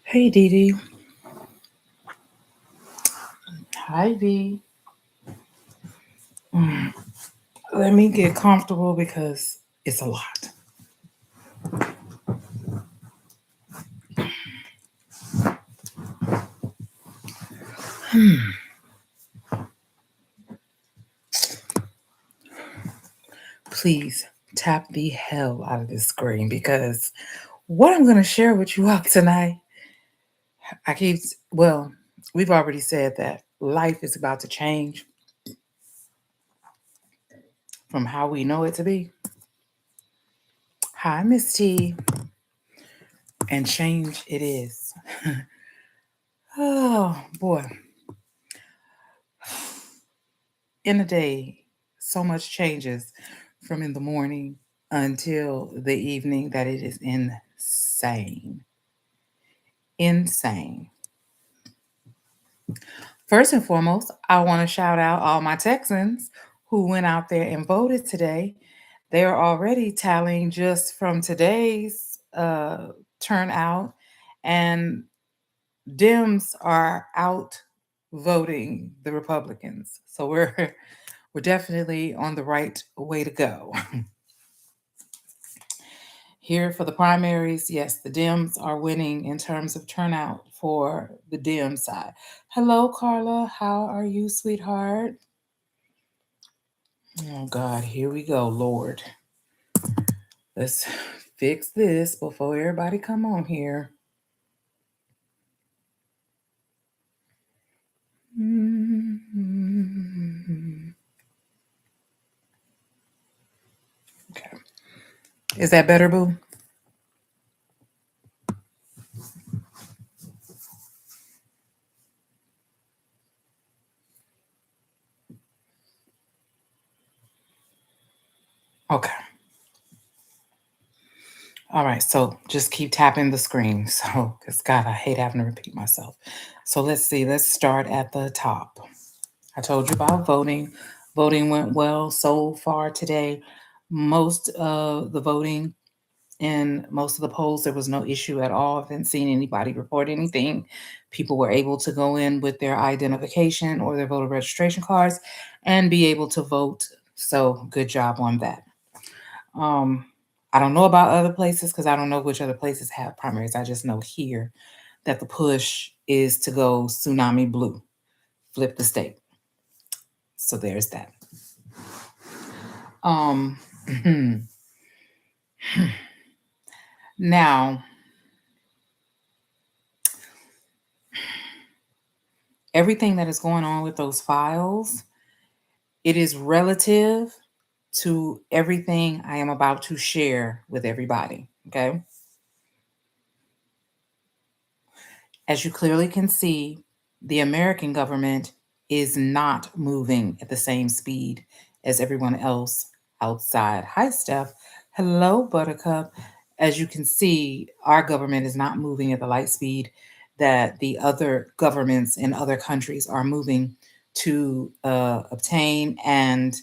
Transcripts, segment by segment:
Hey, Dee Dee. Hi, V. Let me get comfortable because it's a lot. Please tap the hell out of this screen because what I'm going to share with you all tonight, I keep, well, we've already said that life is about to change from how we know it to be. Hi, Miss T. And change it is. Oh, boy. In a day, so much changes from in the morning until the evening that it is insane. Insane. First and foremost, I want to shout out all my Texans who went out there and voted today. They are already tallying just from today's turnout, and Dems are out voting the Republicans. So we're definitely on the right way to go. Here for the primaries, yes, the Dems are winning in terms of turnout for the Dem side. Hello, Carla. How are you, sweetheart? Oh, God, here we go, Lord. Let's fix this before everybody come on here. Okay. Is that better, boo? Okay. All right, so just keep tapping the screen. So, because God, I hate having to repeat myself. So let's see, let's start at the top. I told you about voting. Voting went well so far today. Most of the voting in most of the polls, there was no issue at all. I haven't seen anybody report anything. People were able to go in with their identification or their voter registration cards and be able to vote. So, good job on that. Um, I don't know about other places because I don't know which other places have primaries. I just know here that the push is to go tsunami blue, flip the state. So there's that. Um, now, everything that is going on with those files, it is relative to everything I am about to share with everybody. Okay. As you clearly can see, the American government is not moving at the same speed as everyone else outside. Hi, Steph. Hello, Buttercup. As you can see, our government is not moving at the light speed that the other governments in other countries are moving to obtain and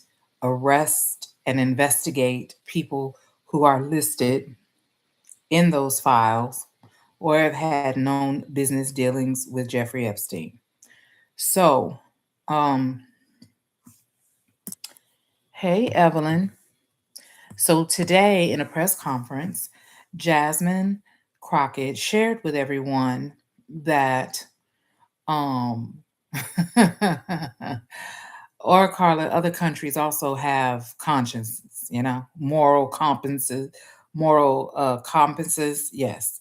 arrest and investigate people who are listed in those files or have had known business dealings with Jeffrey Epstein. So, um, hey, Evelyn. So, today in a press conference, Jasmine Crockett shared with everyone that, um, or Carla, other countries also have consciences, moral compenses, moral compenses. Yes.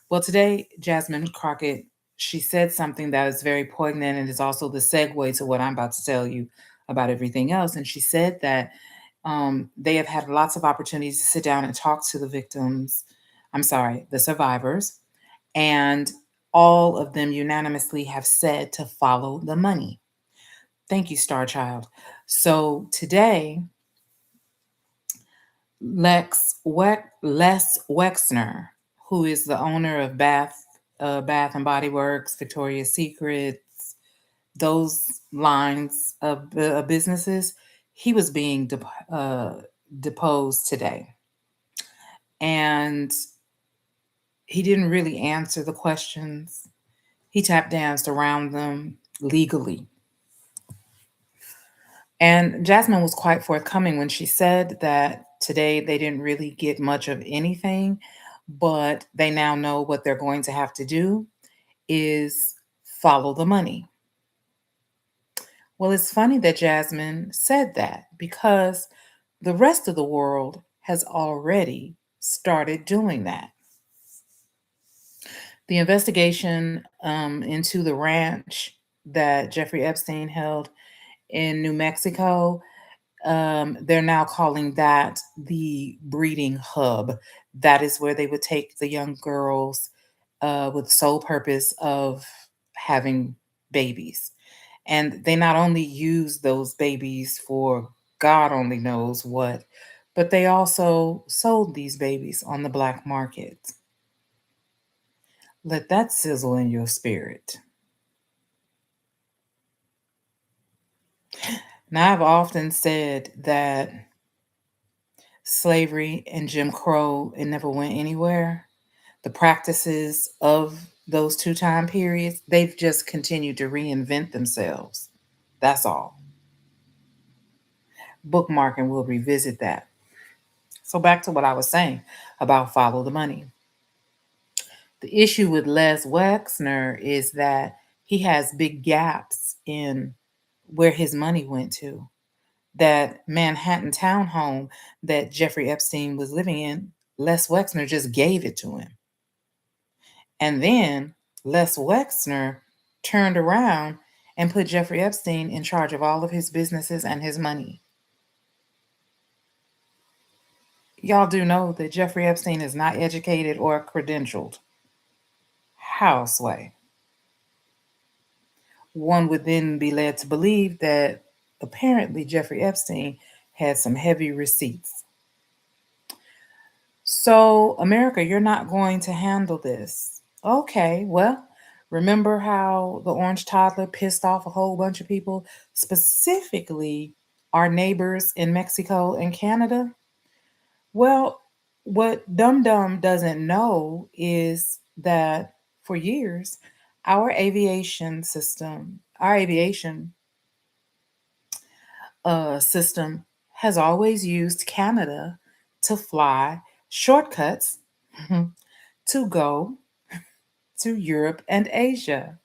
Well, today, Jasmine Crockett, she said something that is very poignant and is also the segue to what I'm about to tell you about everything else. And she said that they have had lots of opportunities to sit down and talk to the victims I'm sorry, the survivors, and all of them unanimously have said to follow the money. Thank you, Star Child. So today, Les Wexner, who is the owner of Bath and Body Works, Victoria's Secrets, those lines of businesses, he was being deposed today, and he didn't really answer the questions. He tap danced around them legally. And Jasmine was quite forthcoming when she said that today they didn't really get much of anything, but they now know what they're going to have to do is follow the money. Well, it's funny that Jasmine said that because the rest of the world has already started doing that. The investigation into the ranch that Jeffrey Epstein held in New Mexico, they're now calling that the breeding hub. That is where they would take the young girls with the sole purpose of having babies. And they not only use those babies for God only knows what, but they also sold these babies on the black market. Let that sizzle in your spirit. Now, I've often said that slavery and Jim Crow, it never went anywhere. The practices of those two time periods, they've just continued to reinvent themselves. That's all. Bookmark and we'll revisit that. So, back to what I was saying about follow the money. The issue with Les Wexner is that he has big gaps in where his money went to. That Manhattan townhome that Jeffrey Epstein was living in, Les Wexner just gave it to him. And then Les Wexner turned around and put Jeffrey Epstein in charge of all of his businesses and his money. Y'all do know that Jeffrey Epstein is not educated or credentialed. How, Sway? One would then be led to believe that apparently Jeffrey Epstein had some heavy receipts. So, America, you're not going to handle this. Okay, well, remember how the orange toddler pissed off a whole bunch of people, specifically our neighbors in Mexico and Canada? Well, what Dum Dum doesn't know is that for years, our aviation system has always used Canada to fly shortcuts to go to Europe and Asia.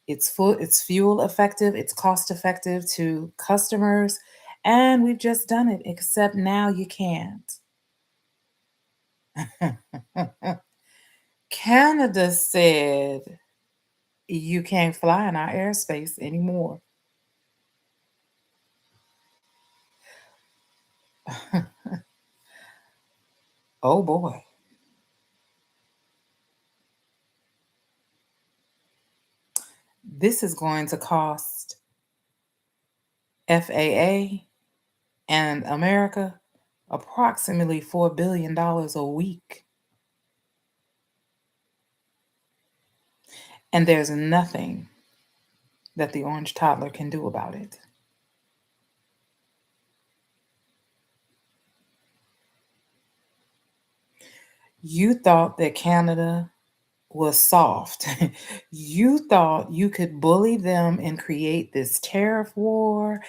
It's fuel effective, it's cost effective to customers, and we've just done it, except now you can't. Canada said you can't fly in our airspace anymore. Oh boy. This is going to cost FAA and America approximately $4 billion a week. And there's nothing that the orange toddler can do about it. You thought that Canada was soft. You thought you could bully them and create this tariff war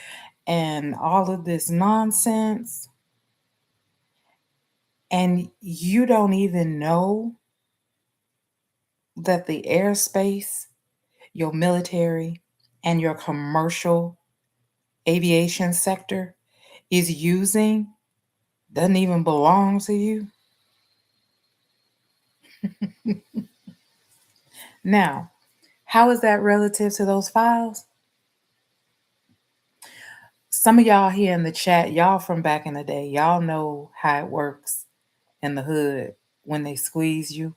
and all of this nonsense. And you don't even know that the airspace, your military, and your commercial aviation sector is using doesn't even belong to you. Now, how is that relative to those files? Some of y'all here in the chat, y'all from back in the day, y'all know how it works in the hood when they squeeze you.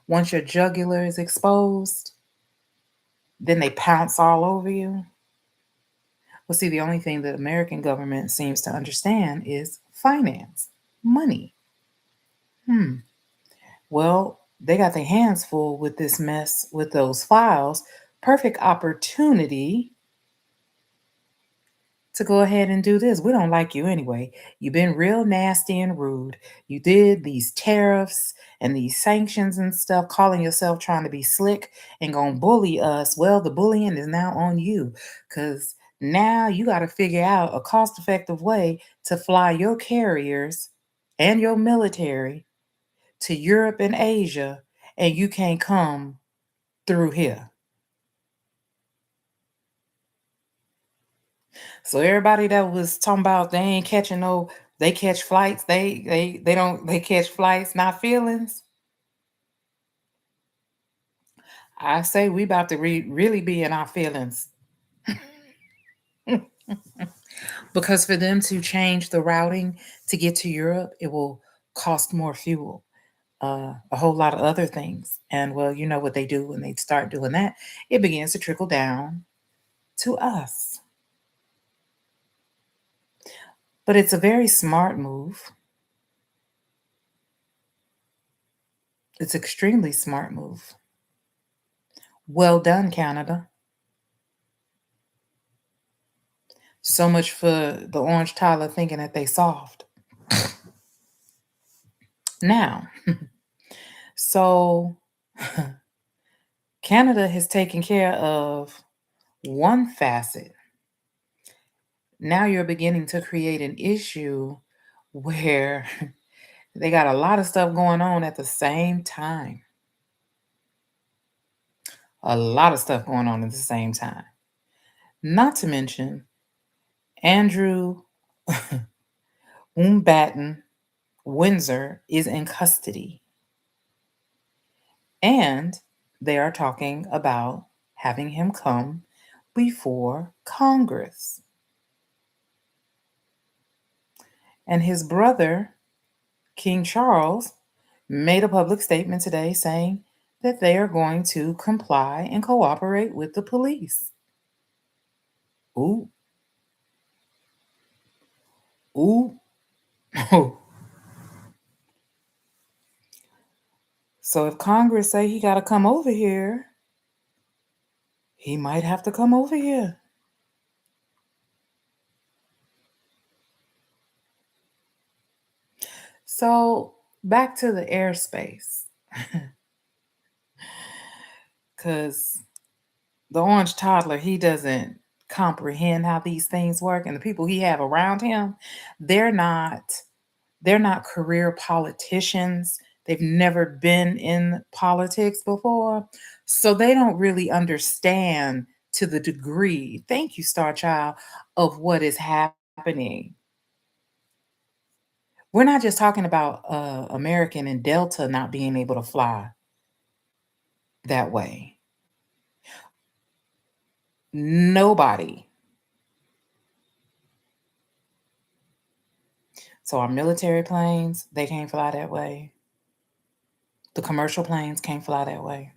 Once your jugular is exposed, then they pounce all over you. Well, see, the only thing the American government seems to understand is finance, money. Hmm. Well, they got their hands full with this mess with those files. Perfect opportunity to go ahead and do this. We don't like you anyway. You've been real nasty and rude. You did these tariffs and these sanctions and stuff, calling yourself trying to be slick and gonna bully us. Well, the bullying is now on you because now you got to figure out a cost effective way to fly your carriers and your military to Europe and Asia, and you can't come through here. So everybody that was talking about they ain't catching no, they catch flights, they don't they catch flights, not feelings. I say we about to really be in our feelings because for them to change the routing to get to Europe, it will cost more fuel, a whole lot of other things. And well, you know what they do when they start doing that, it begins to trickle down to us. But it's a very smart move. It's extremely smart move. Well done, Canada. So much for the orange toddler thinking that they soft. Now, so Canada has taken care of one facet. Now you're beginning to create an issue where they got a lot of stuff going on at the same time. A lot of stuff going on at the same time. Not to mention Andrew Umbatten Windsor is in custody. And they are talking about having him come before Congress. And his brother, King Charles, made a public statement today saying that they are going to comply and cooperate with the police. Ooh, ooh. So if Congress say he got to come over here, he might have to come over here. So back to the airspace, because the orange toddler, he doesn't comprehend how these things work, and the people he have around him, they're not they're not career politicians. They've never been in politics before, so they don't really understand to the degree, thank you, Star Child, of what is happening. We're not just talking about American and Delta not being able to fly that way. Nobody. So our military planes, they can't fly that way. The commercial planes can't fly that way.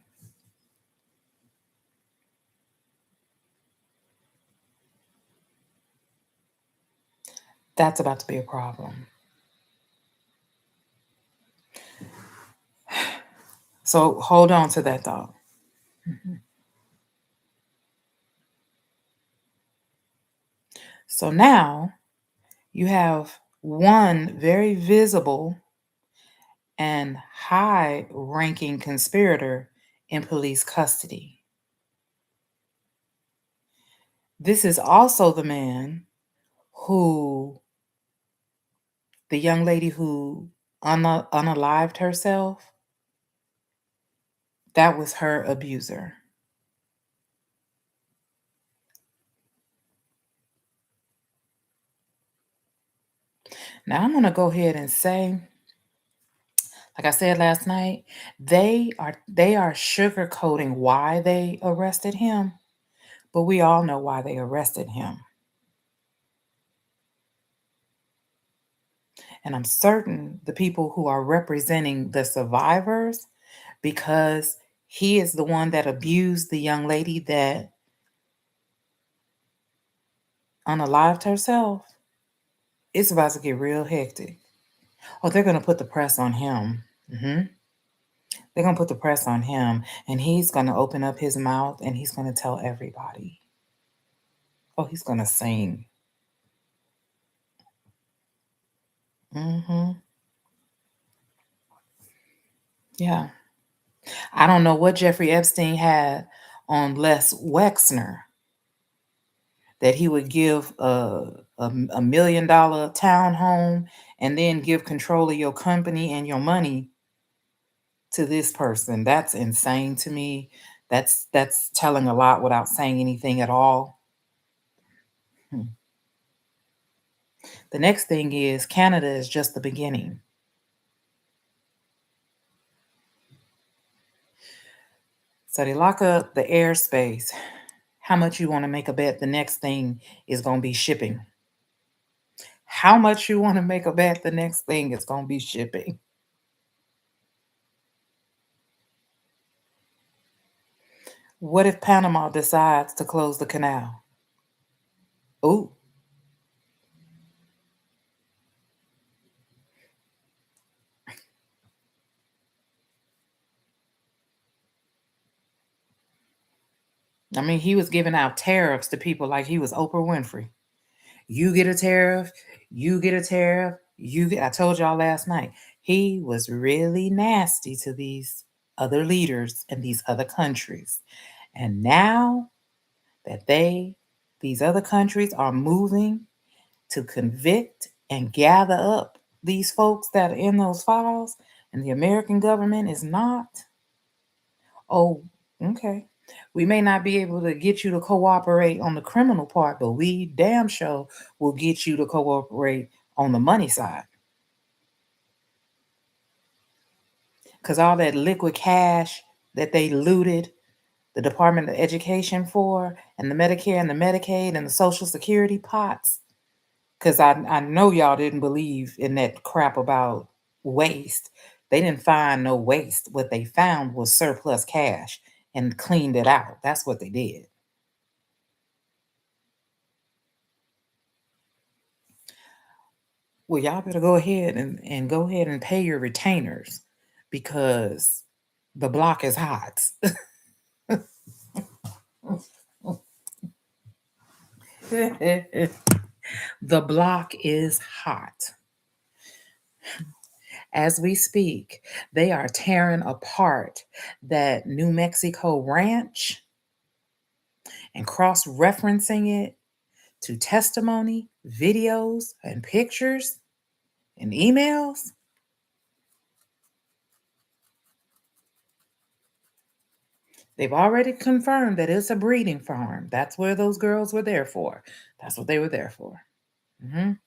That's about to be a problem. So hold on to that thought. Mhm. So now you have one very visible and high ranking conspirator in police custody. This is also the man who, the young lady who unalived herself, that was her abuser. Now I'm going to go ahead and say, like I said last night, they are sugarcoating why they arrested him, but we all know why they arrested him. And I'm certain the people who are representing the survivors, because he is the one that abused the young lady that unalived herself. It's about to get real hectic. Oh, they're going to put the press on him. They're going to put the press on him, and he's going to open up his mouth and he's going to tell everybody. Oh, he's going to sing. hmm Yeah. I don't know what Jeffrey Epstein had on Les Wexner that he would give a $1 million townhome and then give control of your company and your money to this person. That's insane to me. That's telling a lot without saying anything at all. Hmm. The next thing is Canada is just the beginning. So they lock up the airspace. How much you want to make a bet the next thing is going to be shipping? How much you want to make a bet the next thing is going to be shipping? What if Panama decides to close the canal? Oh, I mean, he was giving out tariffs to people like he was Oprah Winfrey. You get a tariff, you get a tariff, you get. I told y'all last night, he was really nasty to these other leaders in these other countries. And now that these other countries are moving to convict and gather up these folks that are in those files, and the American government is not, oh, okay. We may not be able to get you to cooperate on the criminal part, but we damn sure will get you to cooperate on the money side. Because all that liquid cash that they looted the Department of Education for, and the Medicare and the Medicaid and the Social Security pots, because I know y'all didn't believe in that crap about waste. They didn't find no waste. What they found was surplus cash and cleaned it out. That's what they did. Well, y'all better go ahead and go ahead and pay your retainers because the block is hot. The block is hot. As we speak, they are tearing apart that New Mexico ranch and cross referencing it to testimony, videos, and pictures and emails. They've already confirmed that it's a breeding farm. That's where those girls were there for. That's what they were there for. Mhm.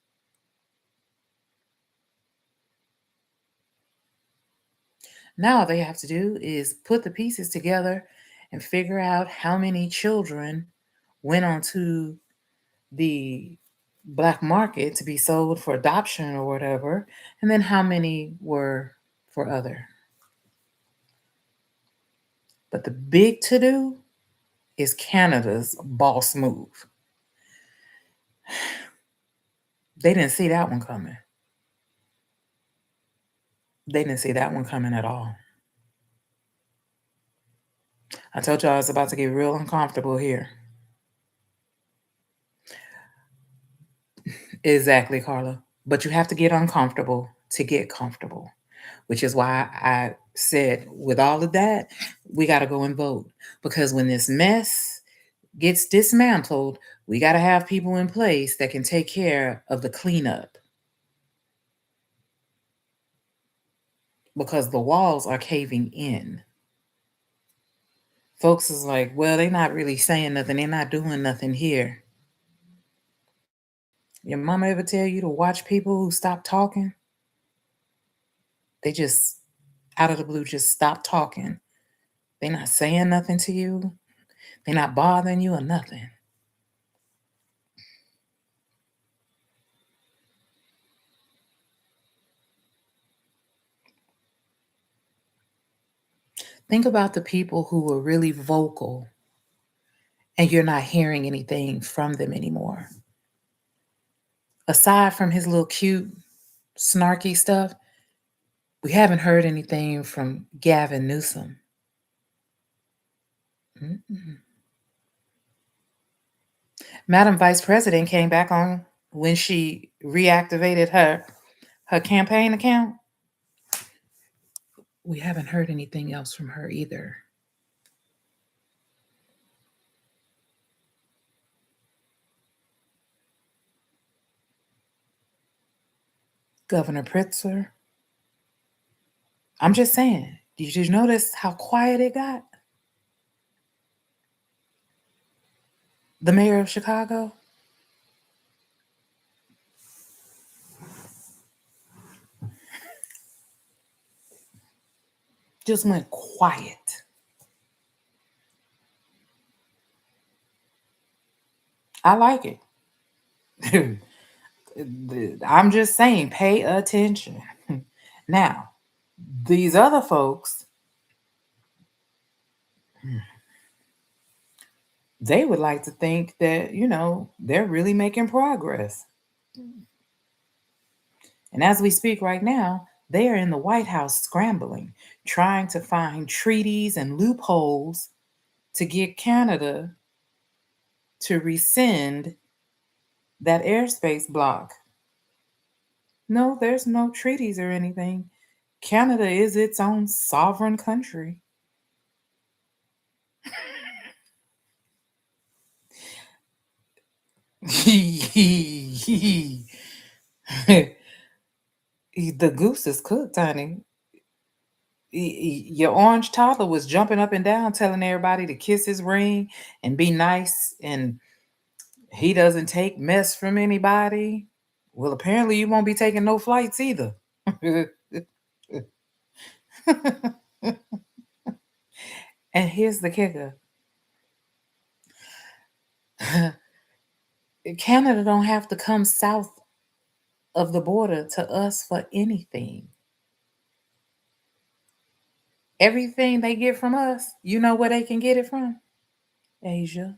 Now, all they have to do is put the pieces together and figure out how many children went onto the black market to be sold for adoption or whatever, and then how many were for other. But the big to do is Canada's boss move. They didn't see that one coming. They didn't see that one coming at all. I told y'all it's about to get real uncomfortable here. Exactly, Carla. But you have to get uncomfortable to get comfortable, which is why I said, with all of that, we got to go and vote. Because when this mess gets dismantled, we got to have people in place that can take care of the cleanup because the walls are caving in. Folks is like, well, they're not really saying nothing. They're not doing nothing here. Your mama ever tell you to watch people who stop talking? They just, out of the blue, just stop talking. They're not saying nothing to you. They're not bothering you or nothing. Think about the people who were really vocal and you're not hearing anything from them anymore. Aside from his little cute, snarky stuff, we haven't heard anything from Gavin Newsom. Mm-mm. Madam Vice President came back on when she reactivated her campaign account. We haven't heard anything else from her either. Governor Pritzker. I'm just saying, did you notice how quiet it got? The mayor of Chicago just went quiet. I like it. I'm just saying, pay attention. Now, these other folks, they would like to think that, they're really making progress. And as we speak right now, they are in the White House scrambling, trying to find treaties and loopholes to get Canada to rescind that airspace block. No, there's no treaties or anything. Canada is its own sovereign country. The goose is cooked, honey. Your orange toddler was jumping up and down, telling everybody to kiss his ring and be nice, and he doesn't take mess from anybody. Well, apparently, you won't be taking no flights either. And here's the kicker. Canada don't have to come south of the border to us for anything. Everything they get from us, you know where they can get it from? Asia.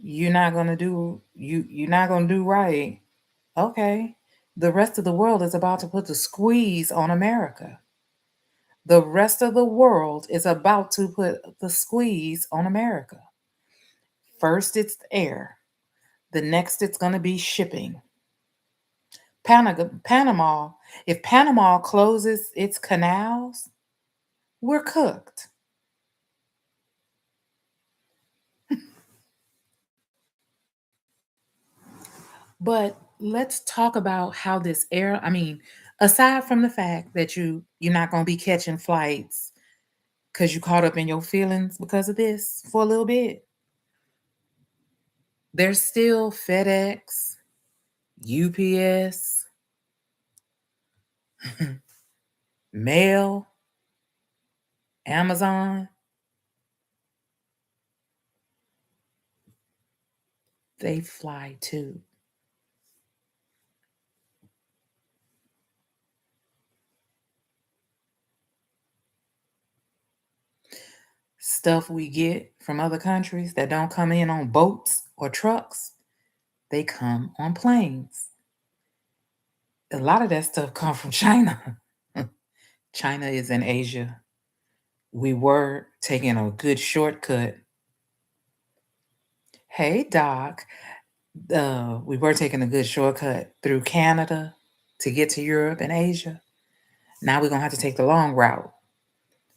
You're not gonna do right. Okay. The rest of the world is about to put the squeeze on America. The rest of the world is about to put the squeeze on America. First, it's the air. The next, it's going to be shipping. Panama, if Panama closes its canals, we're cooked. But let's talk about how this air, I mean, aside from the fact that you're not going to be catching flights because you caught up in your feelings because of this for a little bit, there's still FedEx, UPS, mail, Amazon. They fly too. Stuff we get from other countries that don't come in on boats or trucks, they come on planes. A lot of that stuff come from China. China is in Asia. We were taking a good shortcut. Hey, Doc. We were taking a good shortcut through Canada to get to Europe and Asia. Now we're gonna have to take the long route.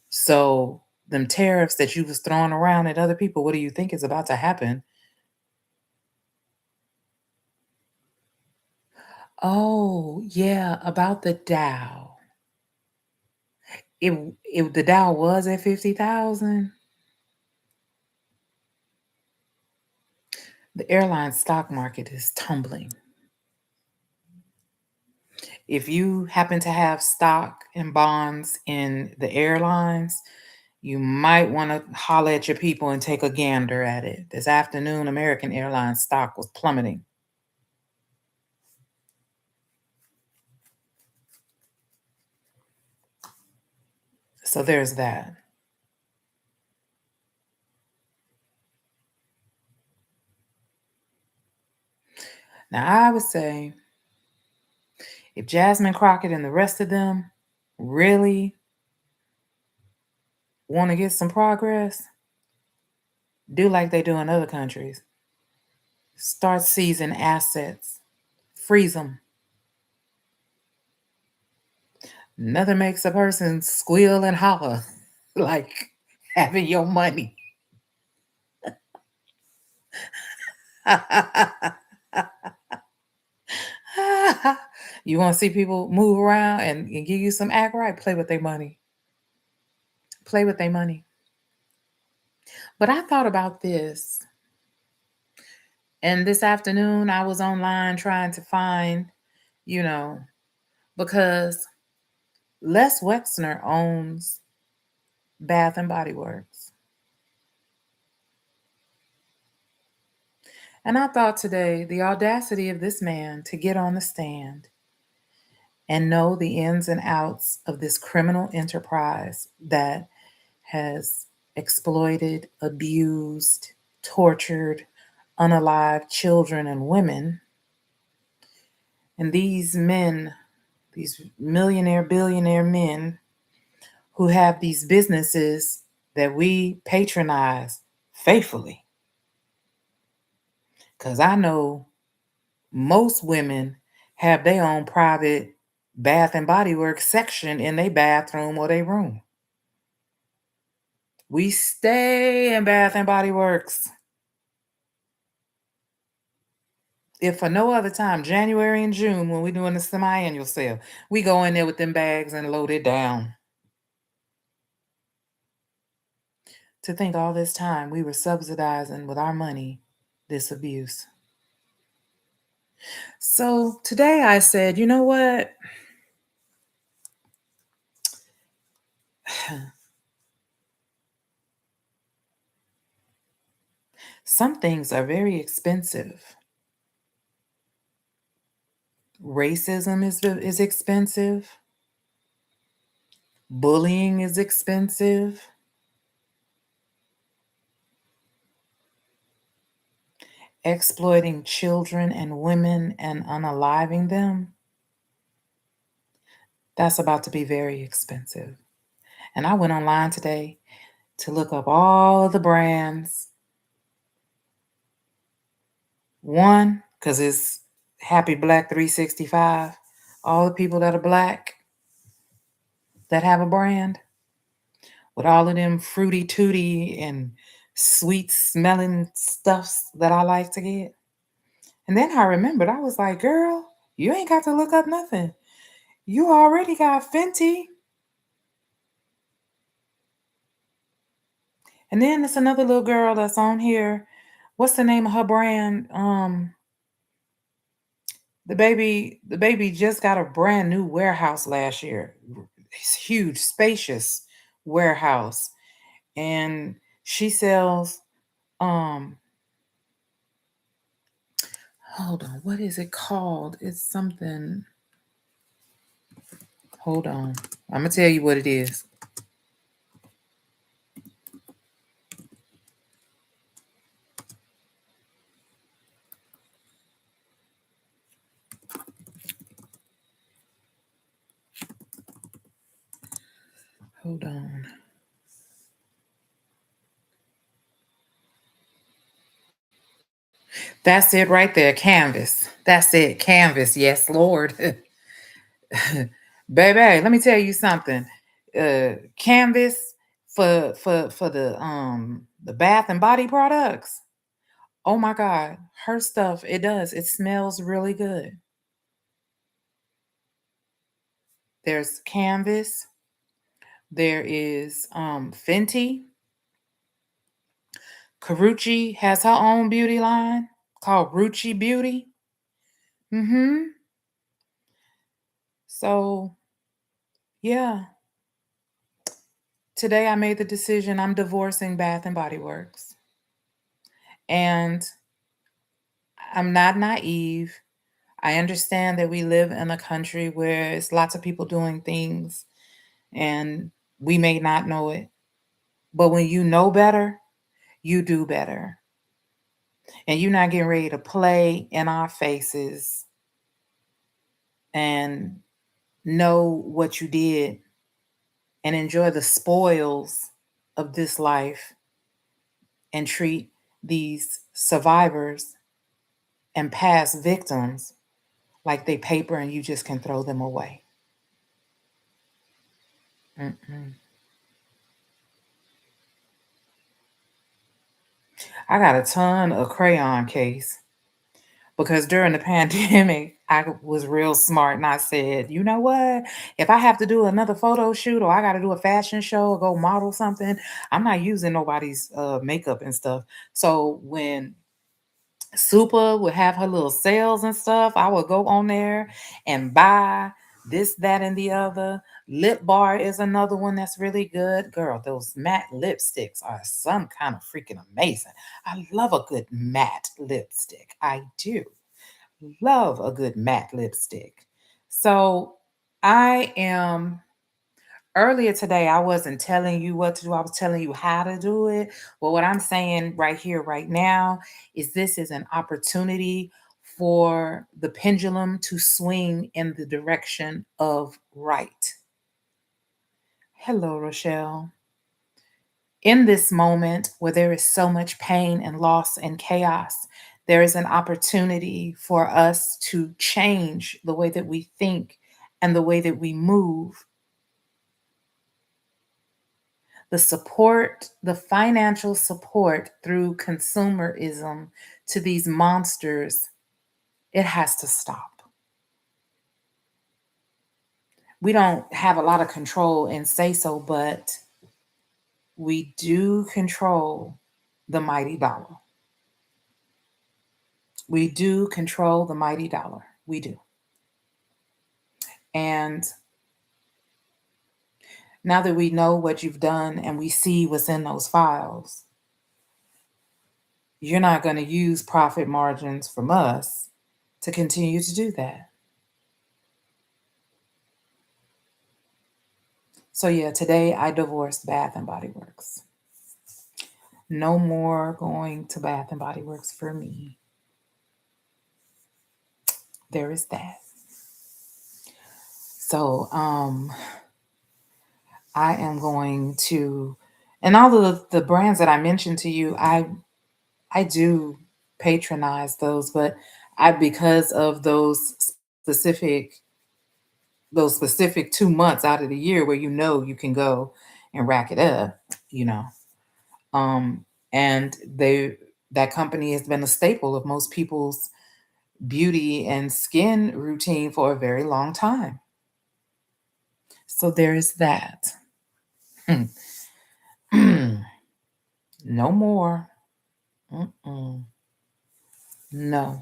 So them tariffs that you was throwing around at other people, what do you think is about to happen? Oh, yeah, about the Dow. The Dow was at 50,000. The airline stock market is tumbling. If you happen to have stock and bonds in the airlines, You might want to holler at your people and take a gander at it. This afternoon, American Airlines stock was plummeting. So there's that. Now, I would say if Jasmine Crockett and the rest of them really want to get some progress, do like they do in other countries. Start seizing assets, freeze them. Nothing makes a person squeal and holler like having your money. You want to see people move around and give you some act right? Play with their money. Play with their money. But I thought about this. And this afternoon, I was online trying to find, you know, because Les Wexner owns Bath and Body Works. And I thought today, the audacity of this man to get on the stand and know the ins and outs of this criminal enterprise that has exploited, abused, tortured, unalive children and women. And these men, these millionaire, billionaire men who have these businesses that we patronize faithfully. Because I know most women have their own private Bath and Body Works section in their bathroom or their room. We stay in Bath and Body Works. If for no other time, January and June, when we're doing the semi-annual sale, we go in there with them bags and load it down. To think all this time we were subsidizing with our money this abuse. So today I said, you know what? Some things are very expensive. Racism is expensive. Bullying is expensive. Exploiting children and women and unaliving them, that's about to be very expensive. And I went online today to look up all of the brands. One, because it's Happy Black 365. All the people that are black that have a brand with all of them fruity tooty and sweet smelling stuffs that I like to get. And then I remembered, I was like, girl, you ain't got to look up nothing. You already got Fenty. And then there's another little girl that's on here. What's the name of her brand? The baby just got a brand new warehouse last year. It's huge, spacious warehouse. And she sells hold on, what is it called? It's something. Hold on. I'm gonna tell you what it is. Hold on. That's it right there. Canvas. That's it. Canvas. Yes, Lord. Baby, let me tell you something. Canvas for the bath and body products. Oh my God. Her stuff, it does. It smells really good. There's Canvas. There is Fenty. Carucci has her own beauty line called Rucci Beauty. Mm-hmm. So yeah, Today I made the decision I'm divorcing Bath and Body Works. And I'm not naive. I understand that we live in a country where it's lots of people doing things and we may not know it. But when you know better, you do better. And you're not getting ready to play in our faces and know what you did and enjoy the spoils of this life and treat these survivors and past victims like they paper and you just can throw them away. Mm-mm. I got a ton of crayon case because during the pandemic, I was real smart and I said, you know what? If I have to do another photo shoot or I got to do a fashion show or go model something, I'm not using nobody's makeup and stuff. So when Super would have her little sales and stuff, I would go on there and buy this, that, and the other. Lip Bar is another one that's really good. Girl, those matte lipsticks are some kind of freaking amazing. I love a good matte lipstick. I do love a good matte lipstick. So I am earlier today, I wasn't telling you what to do, I was telling you how to do it. But what I'm saying right here, right now, is this is an opportunity for the pendulum to swing in the direction of right. Hello, Rochelle. In this moment where there is so much pain and loss and chaos, there is an opportunity for us to change the way that we think and the way that we move. The support, the financial support through consumerism to these monsters, it has to stop. We don't have a lot of control and say so, but we do control the mighty dollar. We do control the mighty dollar. We do. And now that we know what you've done and we see what's in those files, you're not going to use profit margins from us to continue to do that. So yeah, today I divorced Bath and Body Works. No more going to Bath and Body Works for me. There is that. So I am going to, and all of the brands that I mentioned to you, I do patronize those, but I because of specific those specific 2 months out of the year where you know you can go and rack it up, you know. Um, and that company has been a staple of most people's beauty and skin routine for a very long time. So there's that. No more. Mm-mm. No.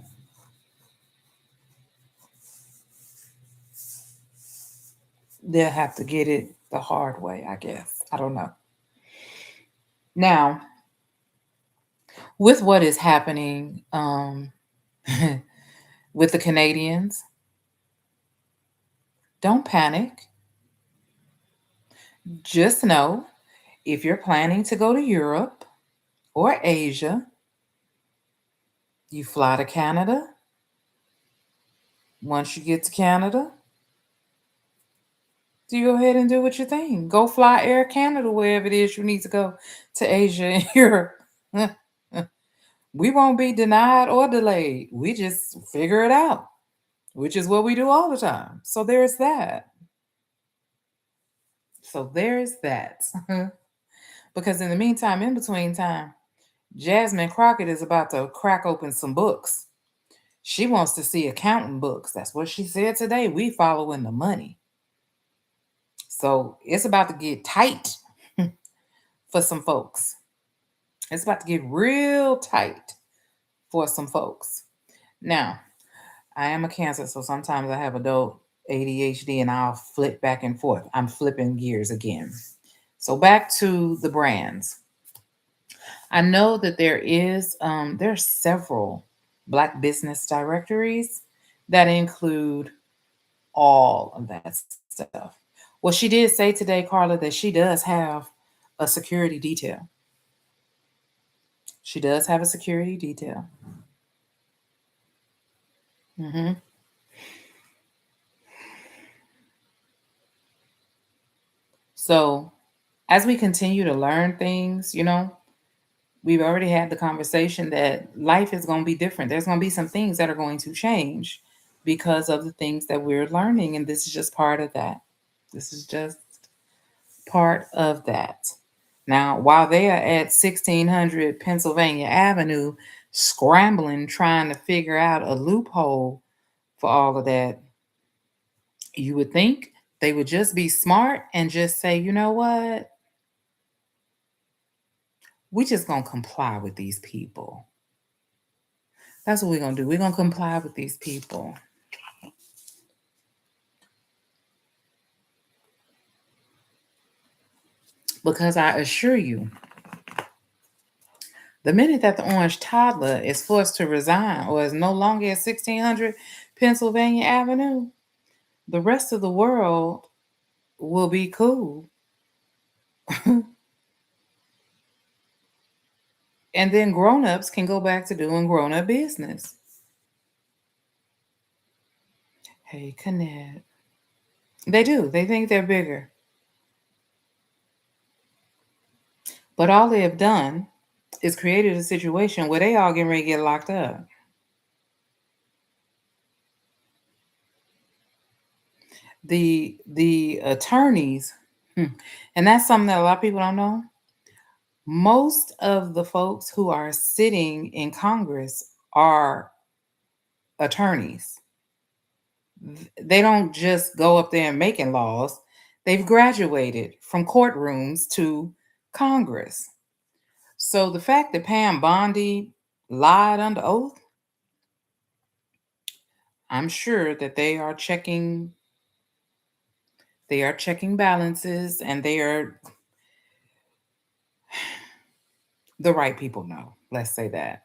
They'll have to get it the hard way, I guess. I don't know. Now, with what is happening with the Canadians, don't panic. Just know if you're planning to go to Europe or Asia, you fly to Canada. Once you get to Canada, you go ahead and do what you think. Go fly Air Canada wherever it is you need to go to Asia and Europe. We won't be denied or delayed. We just figure it out, which is what we do all the time. So there's that. So there's that. Because in the meantime, in between time, Jasmine Crockett is about to crack open some books. She wants to see accounting books. That's what she said today. We following the money. So it's about to get tight for some folks. It's about to get real tight for some folks. Now, I am a Cancer, so sometimes I have adult ADHD and I'll flip back and forth. I'm flipping gears again. So back to the brands. I know that there are several Black business directories that include all of that stuff. Well, she did say today, Carla, that she does have a security detail. She does have a security detail. Hmm. So, as we continue to learn things, we've already had the conversation that life is going to be different. There's going to be some things that are going to change because of the things that we're learning. And this is just part of that. This is just part of that. Now, while they are at 1600 Pennsylvania Avenue, scrambling, trying to figure out a loophole for all of that, you would think they would just be smart and just say, you know what? We just going to comply with these people. That's what we're going to do. We're going to comply with these people. Because I assure you, the minute that the orange toddler is forced to resign or is no longer at 1600 Pennsylvania Avenue, the rest of the world will be cool. And then grown-ups can go back to doing grown-up business. Hey, Connect. They do. They think they're bigger. But all they have done is created a situation where they all getting ready to get locked up. The attorneys, and that's something that a lot of people don't know. Most of the folks who are sitting in Congress are attorneys. They don't just go up there and making laws. They've graduated from courtrooms to Congress. So the fact that Pam Bondi lied under oath, I'm sure that they are checking balances, and they are the right people know. Let's say that.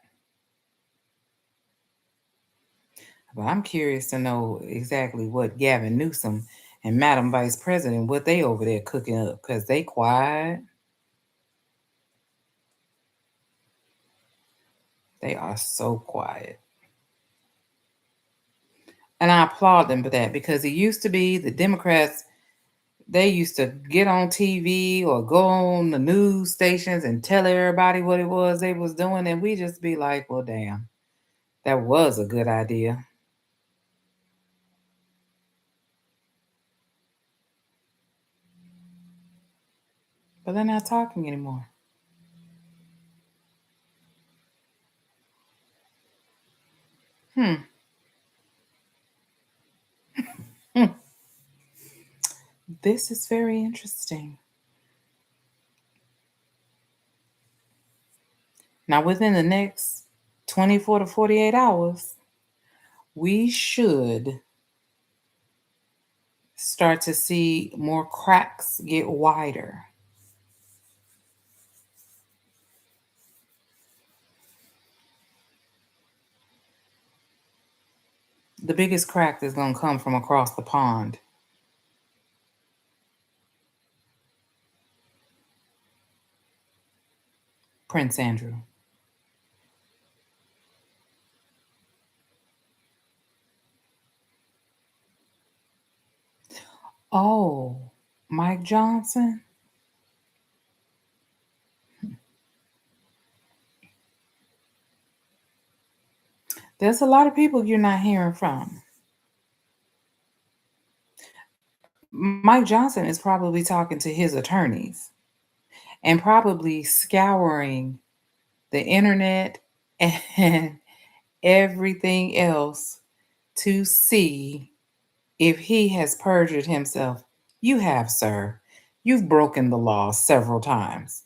But I'm curious to know exactly what Gavin Newsom and Madam Vice President, what they over there cooking up, because they quiet. They are so quiet. And I applaud them for that, because it used to be the Democrats, they used to get on TV or go on the news stations and tell everybody what it was they was doing, and we just be like, well, damn, that was a good idea. But they're not talking anymore. Hmm. Hmm. This is very interesting. Now, within the next 24 to 48 hours, we should start to see more cracks get wider. The biggest crack is going to come from across the pond, Prince Andrew. Oh, Mike Johnson. There's a lot of people you're not hearing from. Mike Johnson is probably talking to his attorneys and probably scouring the internet and everything else to see if he has perjured himself. You have, sir. You've broken the law several times.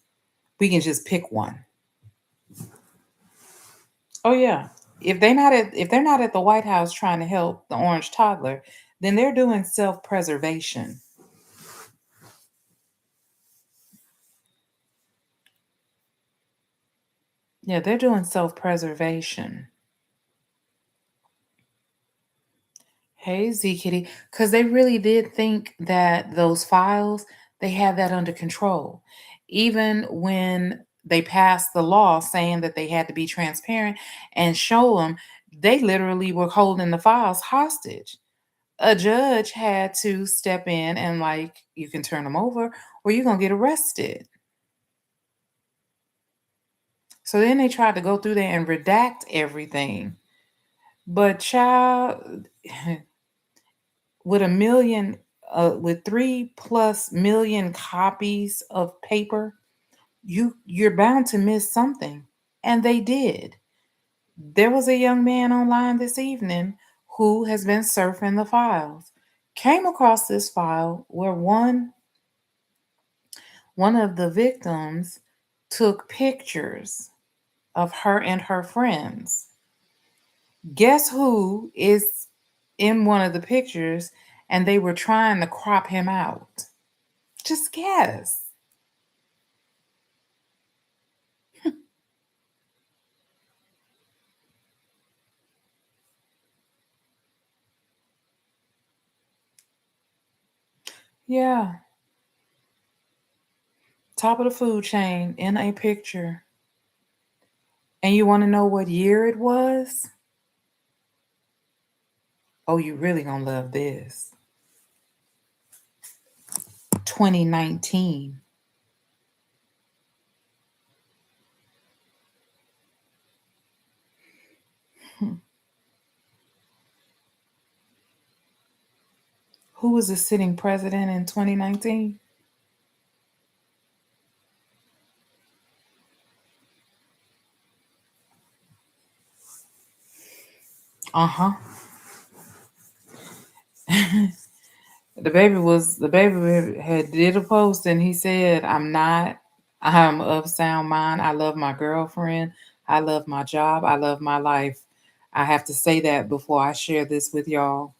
We can just pick one. Oh yeah. If they're not at the White House trying to help the orange toddler, then they're doing self-preservation. Yeah, they're doing self preservation. Hey, Z Kitty, because they really did think that those files, they had that under control. Even when they passed the law saying that they had to be transparent and show them, they literally were holding the files hostage. A judge had to step in and, like, you can turn them over or you're going to get arrested. So then they tried to go through there and redact everything. But, child, with a million with 3+ million copies of paper, you're bound to miss something, and they did. There was a young man online this evening who has been surfing the files, came across this file where one of the victims took pictures of her and her friends. Guess who is in one of the pictures, and they were trying to crop him out. Just guess. Yeah, top of the food chain in a picture. And you want to know what year it was? Oh, you really gonna love this. 2019. Hmm. Who was the sitting president in 2019? Uh-huh. The baby had did a post and he said, I'm of sound mind. I love my girlfriend. I love my job. I love my life. I have to say that before I share this with y'all.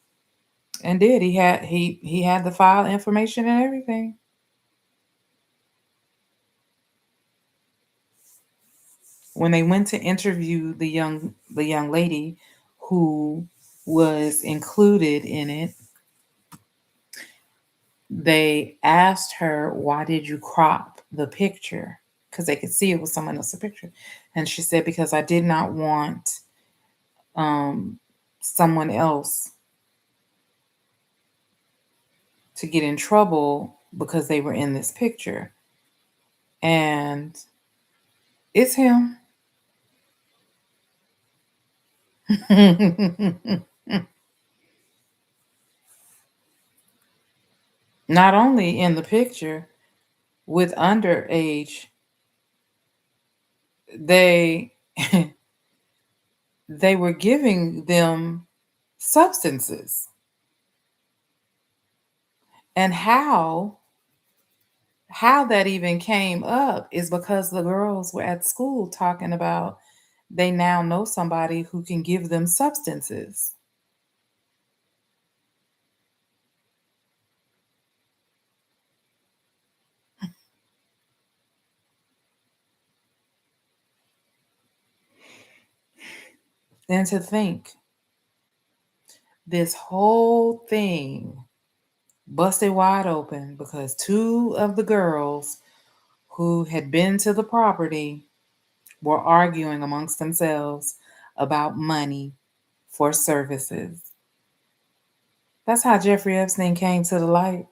And did he had the file information and everything. When they went to interview the young lady who was included in it, they asked her, why did you crop the picture? Because they could see it was someone else's picture. And she said, because I did not want um, someone else to get in trouble because they were in this picture. And it's him. Not only in the picture with underage, they they were giving them substances. And how that even came up is because the girls were at school talking about they now know somebody who can give them substances. And to think this whole thing busted wide open because two of the girls who had been to the property were arguing amongst themselves about money for services. That's how Jeffrey Epstein came to the light.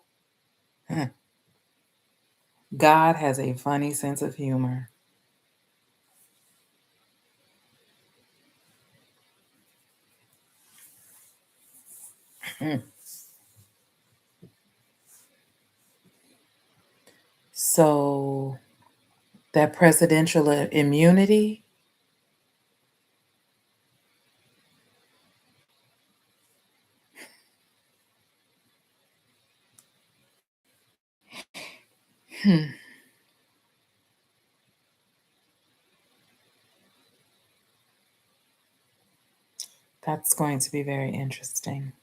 God has a funny sense of humor. So, that presidential immunity, hmm, that's going to be very interesting.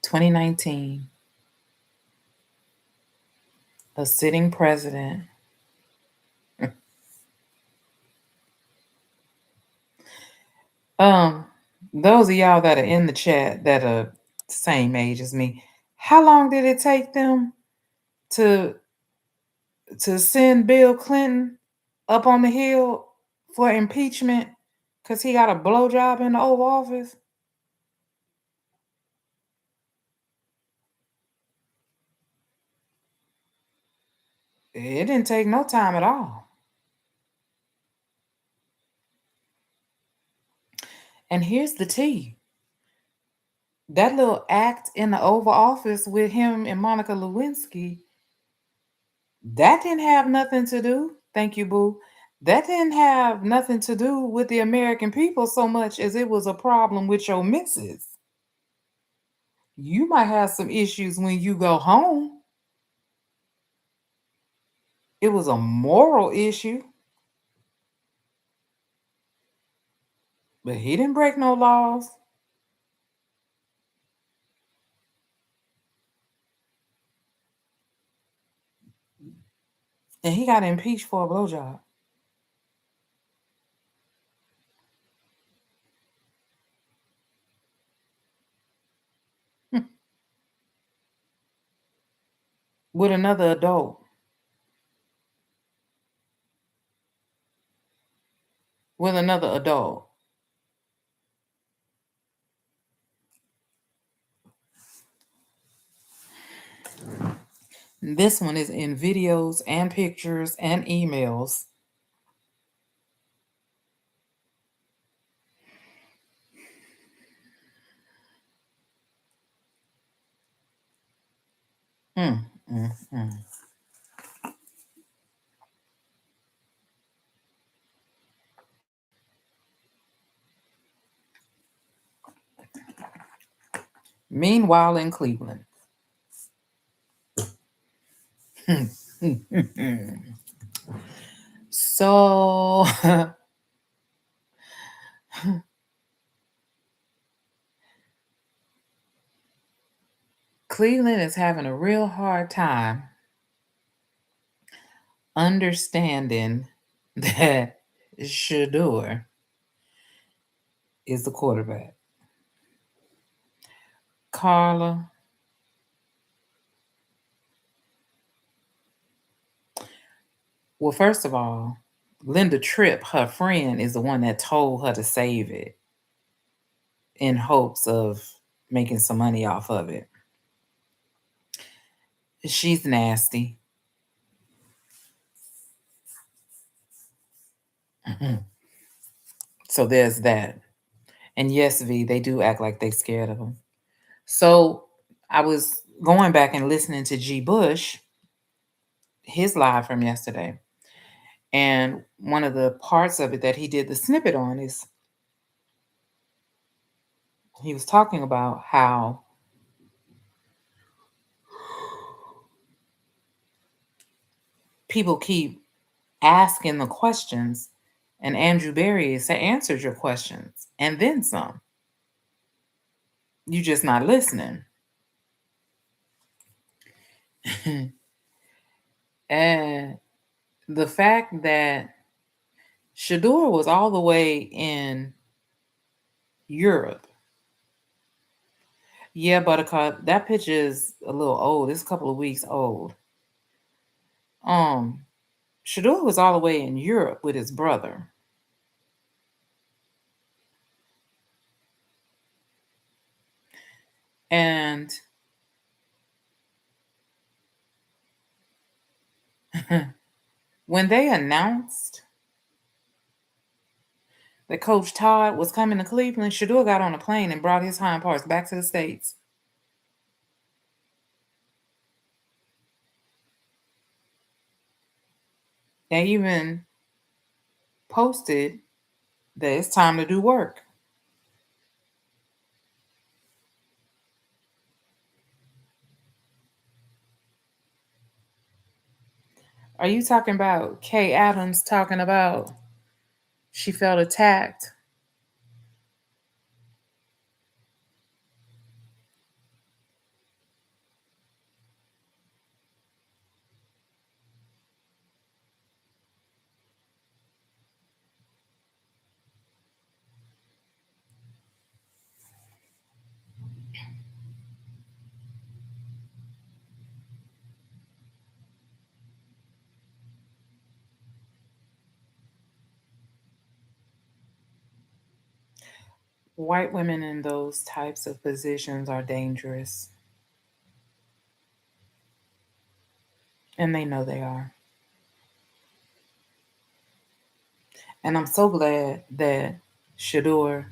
2019, a sitting president Um, those of y'all that are in the chat that are the same age as me, how long did it take them to send Bill Clinton up on the hill for impeachment because he got a blowjob in the Oval Office? It didn't take no time at all. And here's the tea. That little act in the Oval Office with him and Monica Lewinsky, that didn't have nothing to do. Thank you, Boo. That didn't have nothing to do with the American people so much as it was a problem with your missus. You might have some issues when you go home. It was a moral issue, but he didn't break no laws. And he got impeached for a blowjob. With another adult. With another adult. This one is in videos and pictures and emails. Mm, mm, mm. Meanwhile, in Cleveland. So, Cleveland is having a real hard time understanding that Shador is the quarterback. Carla, well, first of all, Linda Tripp, her friend, is the one that told her to save it in hopes of making some money off of it. She's nasty. So there's that. And yes, V, they do act like they scared of him. So I was going back and listening to G. Bush, his live from yesterday. And one of the parts of it that he did the snippet on is he was talking about how people keep asking the questions, and Andrew Barry has answered your questions and then some. You're just not listening. And the fact that Shador was all the way in Europe. Yeah, Buttercup, that picture is a little old. It's a couple of weeks old. Um, Shador was all the way in Europe with his brother. And when they announced that Coach Todd was coming to Cleveland, Shador got on a plane and brought his hind parts back to the States. They even posted that it's time to do work. Are you talking about Kay Adams talking about she felt attacked? White women in those types of positions are dangerous, and they know they are. And I'm so glad that Shador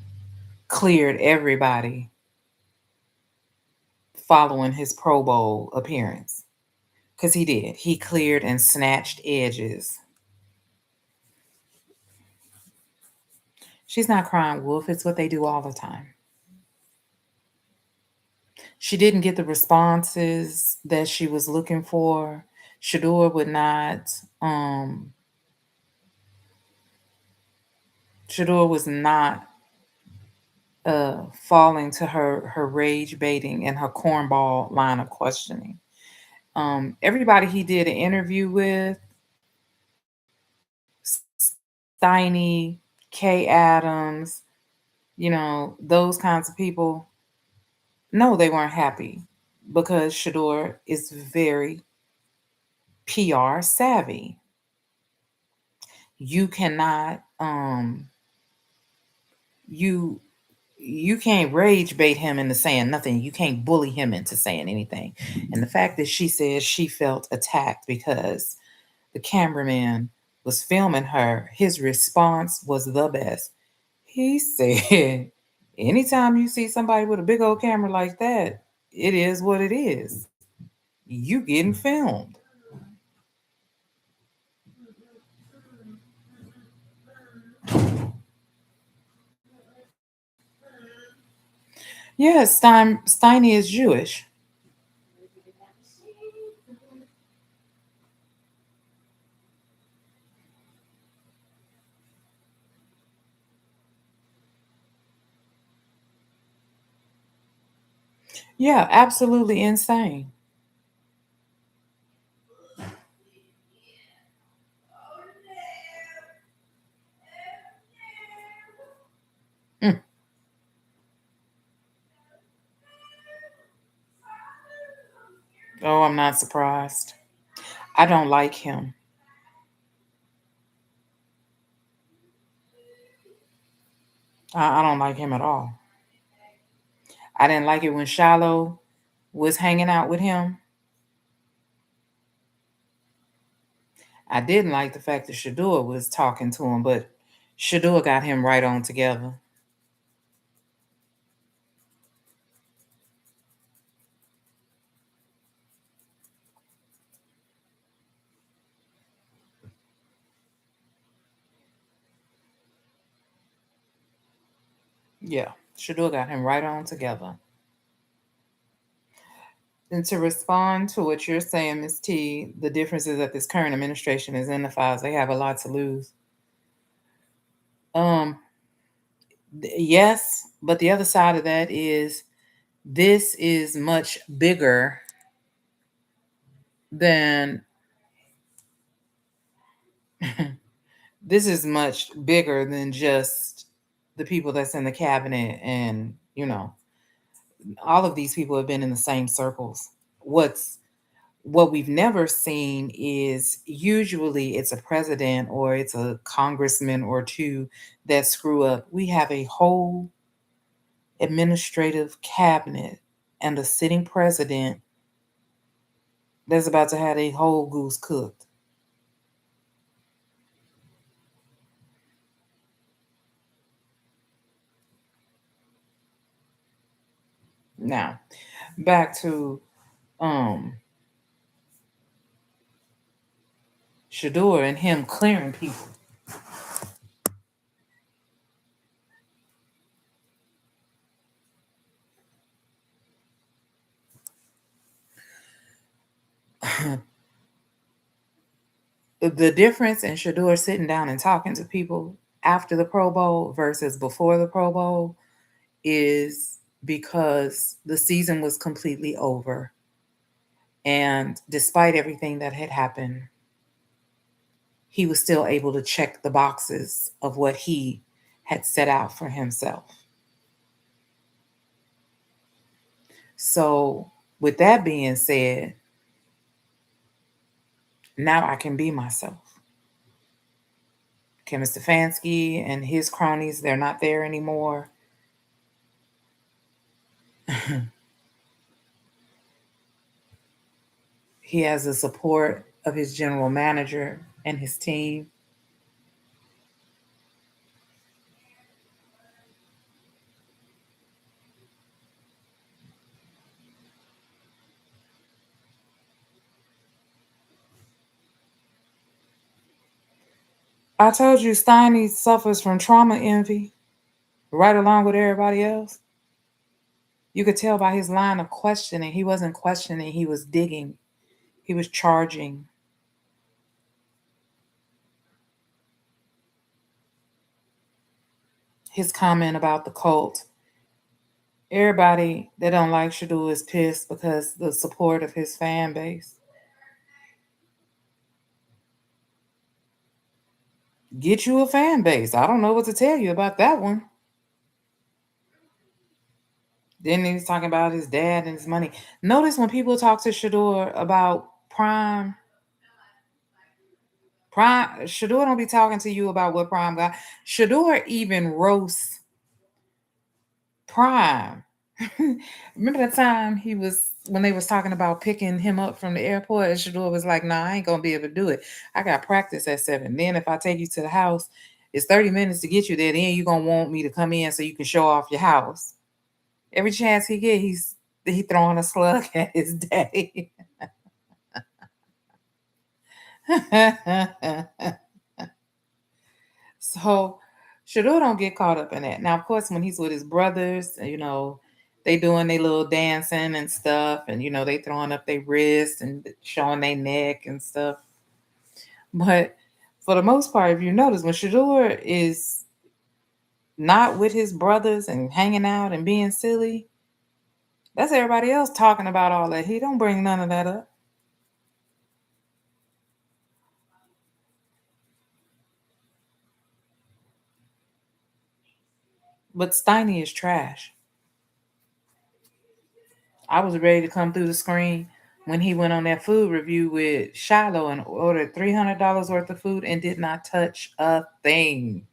cleared everybody following his Pro Bowl appearance. Because he did. He cleared and snatched edges. She's not crying wolf. It's what they do all the time. She didn't get the responses that she was looking for. Shador would not, Shador was not falling to her rage baiting and her cornball line of questioning. Everybody he did an interview with, Steiny, Kay Adams, those kinds of people, no, they weren't happy because Shador is very PR savvy. You cannot you you can't rage bait him into saying nothing. You can't bully him into saying anything. And the fact that she said she felt attacked because the cameraman was filming her, his response was the best. He said, anytime you see somebody with a big old camera like that, it is what it is. You getting filmed. Yes, Steiny is Jewish. Yeah, absolutely insane. Mm. Oh, I'm not surprised. I don't like him. I don't like him at all. I didn't like it when Shiloh was hanging out with him. I didn't like the fact that Shador was talking to him, but Shador got him right on together. Yeah, Shador got him right on together. And to respond to what you're saying, Ms. T, the difference is that this current administration is in the files. They have a lot to lose. Um, yes, but the other side of that is this is much bigger than this is much bigger than just the people that's in the cabinet, and all of these people have been in the same circles. What we've never seen is usually it's a president or it's a congressman or two that screw up. We have a whole administrative cabinet and a sitting president that's about to have a whole goose cooked. Now, back to um Shador and him clearing people. The difference in Shador sitting down and talking to people after the Pro Bowl versus before the Pro Bowl is because the season was completely over. And despite everything that had happened, he was still able to check the boxes of what he had set out for himself. So, with that being said, now I can be myself. Kevin Stefanski and his cronies, they're not there anymore. He has the support of his general manager and his team. I told you Steiny suffers from trauma envy right along with everybody else. You could tell by his line of questioning. He wasn't questioning, he was digging, he was charging. His comment about the cult. Everybody that don't like Shadul is pissed because the support of his fan base. Get you a fan base. I don't know what to tell you about that one. Then he's talking about his dad and his money. Notice when people talk to Shador about Prime, Shador don't be talking to you about what Prime got. Shador even roasts Prime. Remember that time he was when they was talking about picking him up from the airport, and Shador was like, "Nah, I ain't gonna be able to do it. I got practice at 7. Then if I take you to the house, it's 30 minutes to get you there. Then you gonna want me to come in so you can show off your house." Every chance he get, he throwing a slug at his daddy. So Shador don't get caught up in that. Now, of course, when he's with his brothers, they doing their little dancing and stuff, and they throwing up their wrists and showing their neck and stuff. But for the most part, if you notice, when Shador is not with his brothers and hanging out and being silly, that's everybody else talking about all that. He don't bring none of that up. But Steiny is trash. I was ready to come through the screen when he went on that food review with Shiloh and ordered $300 worth of food and did not touch a thing.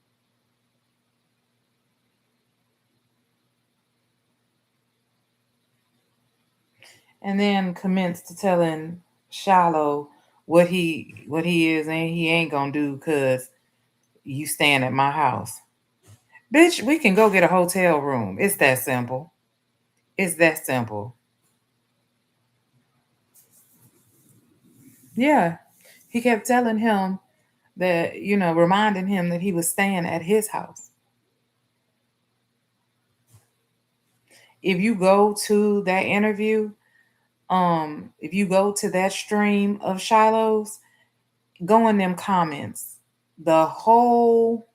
And then commenced to telling Shiloh what he is and he ain't gonna do because you staying at my house. Bitch, we can go get a hotel room. It's that simple. It's that simple. Yeah. He kept telling him that, reminding him that he was staying at his house. If you go to that interview, if you go to that stream of Shiloh's, go in them comments. The whole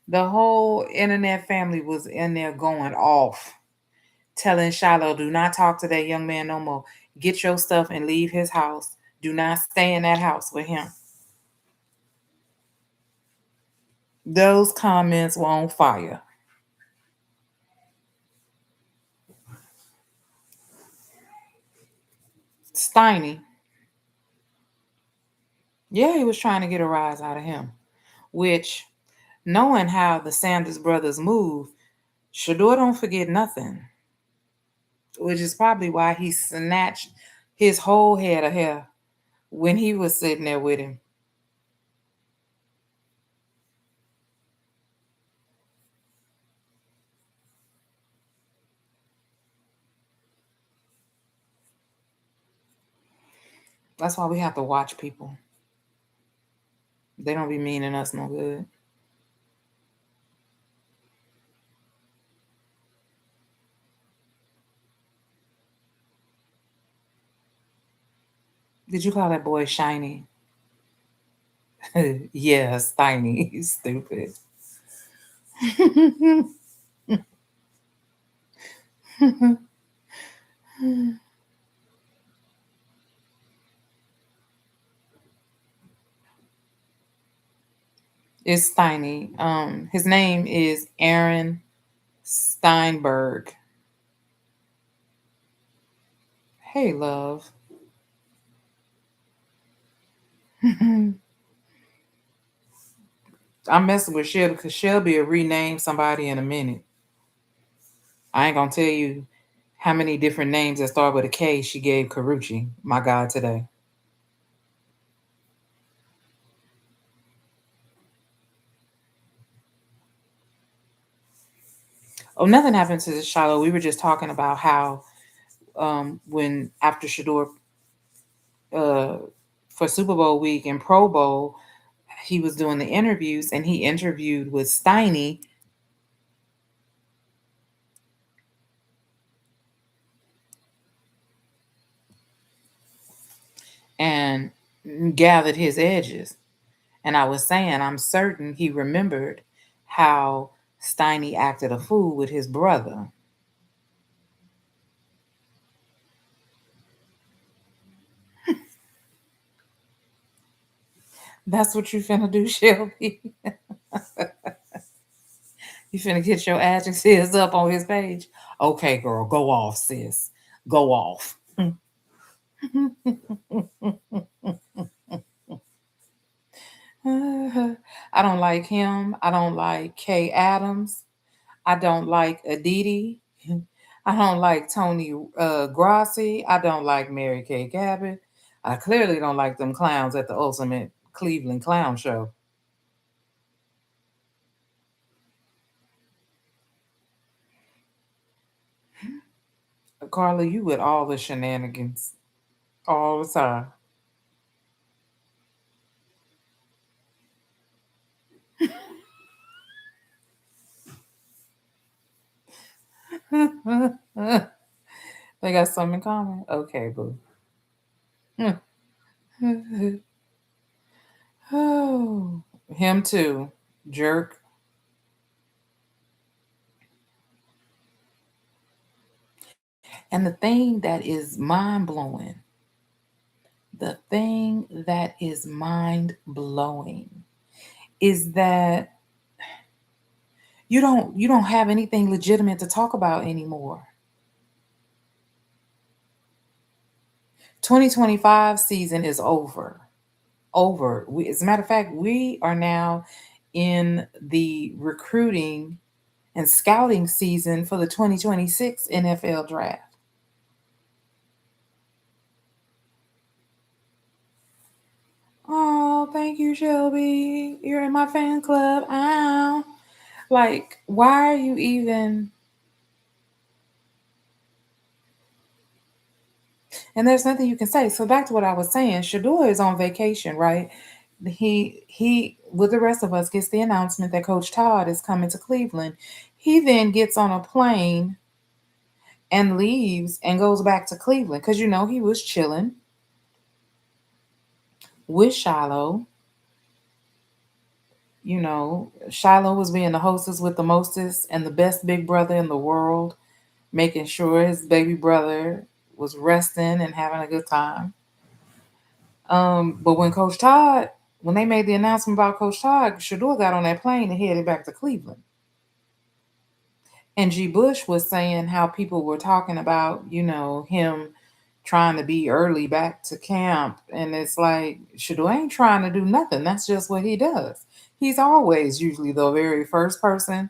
the whole internet family was in there going off, telling Shiloh, do not talk to that young man no more. Get your stuff and leave his house. Do not stay in that house with him. Those comments were on fire. Steiny, yeah, he was trying to get a rise out of him, which, knowing how the Sanders brothers move, Shador don't forget nothing, which is probably why he snatched his whole head of hair when he was sitting there with him. That's why we have to watch people. They don't be meaning us no good. Did you call that boy shiny? Yes, tiny, stupid. It's tiny. His name is Aaron Steinberg. Hey, love. I'm messing with Shelby because Shelby will rename somebody in a minute. I ain't gonna tell you How many different names that start with a K she gave Karuchi, my God, today? Oh, nothing happened to Shiloh. We were just talking about how when after Shador uh, for Super Bowl week and Pro Bowl, he was doing the interviews and he interviewed with Steiny and gathered his edges. And I was saying, I'm certain he remembered how Steiny acted a fool with his brother. That's what you finna do, Shelby. You finna get your adjectives up on his page. Okay, girl, go off, sis. Go off. I don't like him. I don't like Kay Adams. I don't like Aditi. I don't like Tony Grassi. I don't like Mary Kay Cabot. I clearly don't like them clowns at the Ultimate Cleveland Clown Show. Carla, you with all the shenanigans all the time. They got something in common? Okay, boo. Oh, him too. Jerk. And the thing that is mind blowing, the thing that is mind blowing is that you don't have anything legitimate to talk about anymore. 2025 season is over. Over. As a matter of fact, we are now in the recruiting and scouting season for the 2026 NFL draft. Oh, thank you, Shelby. You're in my fan club. Ow. Like, why are you even? And there's nothing you can say. So back to what I was saying, Shador is on vacation, right? He with the rest of us gets the announcement that Coach Todd is coming to Cleveland. He then gets on a plane and leaves and goes back to Cleveland because he was chilling with Shiloh. Shiloh was being the hostess with the mostest and the best big brother in the world, making sure his baby brother was resting and having a good time. But when they made the announcement about Coach Todd, Shador got on that plane and headed back to Cleveland. And G. Bush was saying how people were talking about, him trying to be early back to camp. And it's like, Shador ain't trying to do nothing. That's just what he does. He's always usually the very first person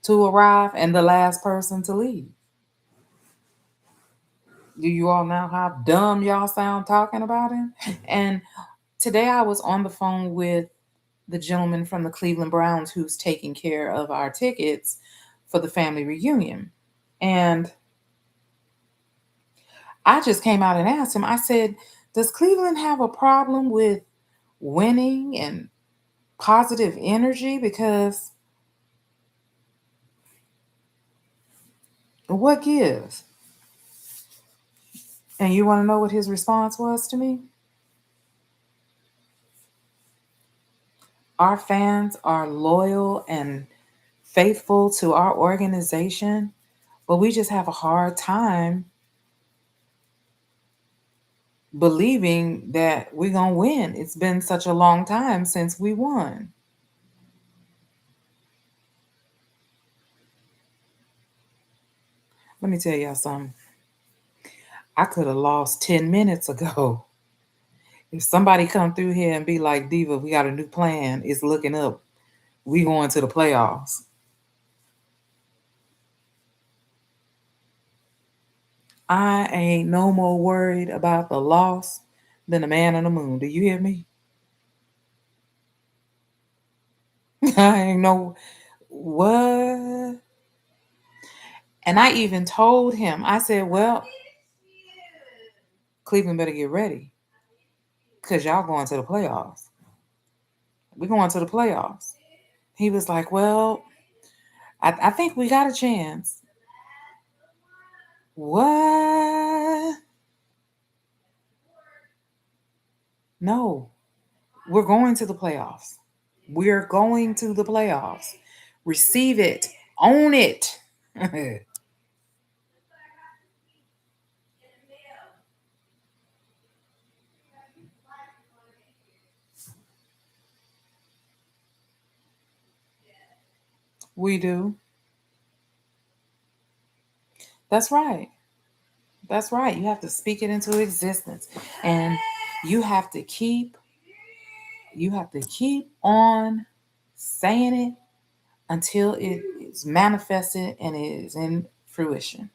to arrive and the last person to leave. Do you all know how dumb y'all sound talking about him? And today I was on the phone with the gentleman from the Cleveland Browns who's taking care of our tickets for the family reunion. And I just came out and asked him, I said, does Cleveland have a problem with winning and positive energy? Because what gives? And you want to know what his response was to me? Our fans are loyal and faithful to our organization, but we just have a hard time believing that we're going to win. It's been such a long time since we won. Let me tell y'all something. I could have lost 10 minutes ago. If somebody come through here and be like, Diva, we got a new plan. It's looking up. We going to the playoffs. I ain't no more worried about the loss than the man on the moon. Do you hear me? I ain't no what. And I even told him, I said, well, Cleveland better get ready because y'all going to the playoffs. We're going to the playoffs. He was like, well, I think we got a chance. What? No, we're going to the playoffs. We're going to the playoffs. Receive it. Own it. We do. That's right. That's right. You have to speak it into existence. And you have to keep on saying it until it is manifested and it is in fruition.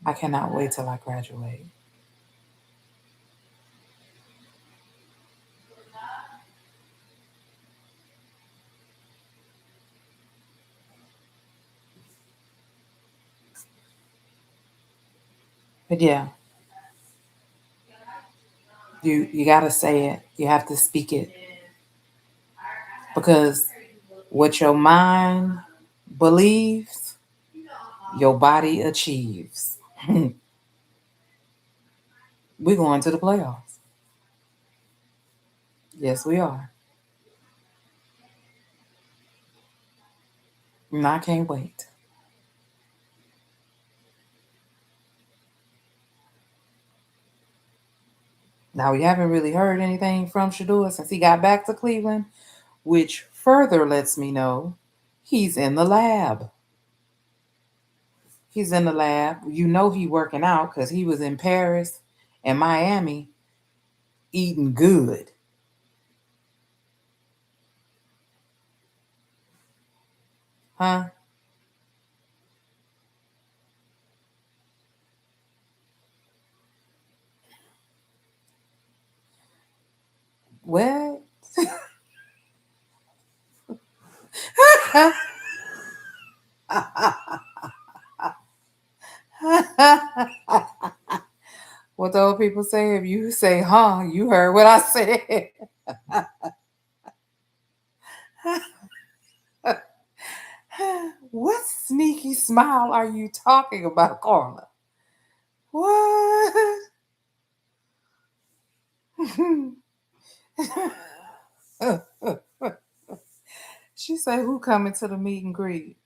I cannot wait till I graduate. But yeah, you got to say it. You have to speak it because what your mind believes, your body achieves. We're going to the playoffs. Yes, we are. And I can't wait. Now, we haven't really heard anything from Shador since he got back to Cleveland, which further lets me know he's in the lab. He's in the lab. You know he working out because he was in Paris and Miami eating good. Huh? What? What the old people say, if you say, huh, you heard what I said. What sneaky smile are you talking about, Carla? What? She said, who coming to the meet and greet?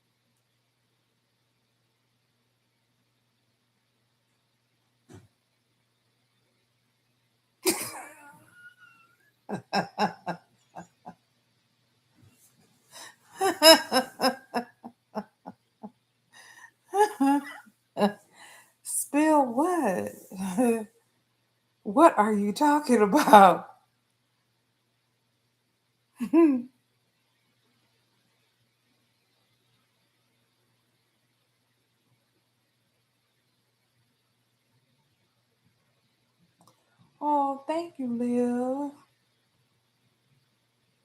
Spill what? What are you talking about? Oh, thank you, Liv.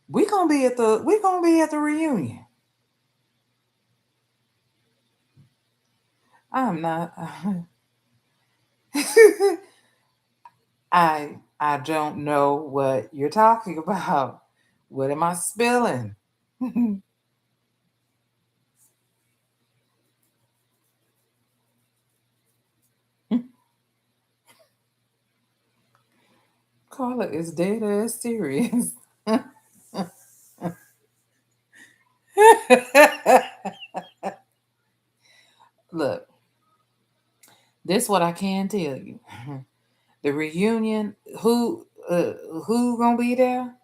We gonna be at the reunion. I'm not. I don't know what you're talking about. What am I spilling? Carla is dead ass serious. Look, this what I can tell you. The reunion, who gonna be there?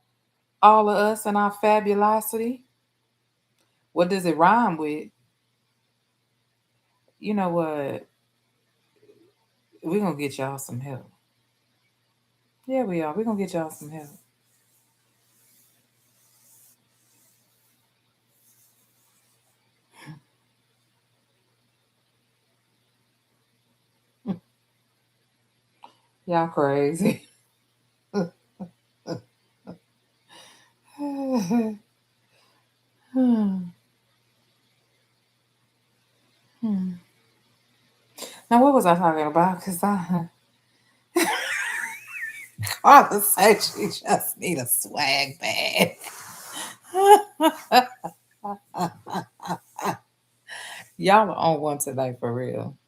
All of us and our fabulosity. What does it rhyme with? You know what? We're gonna get y'all some help. Yeah, we are. We're gonna get y'all some help. Y'all crazy. Hmm. Now, what was I talking about? Because Carla said she just need a swag bag. Y'all are on one tonight for real.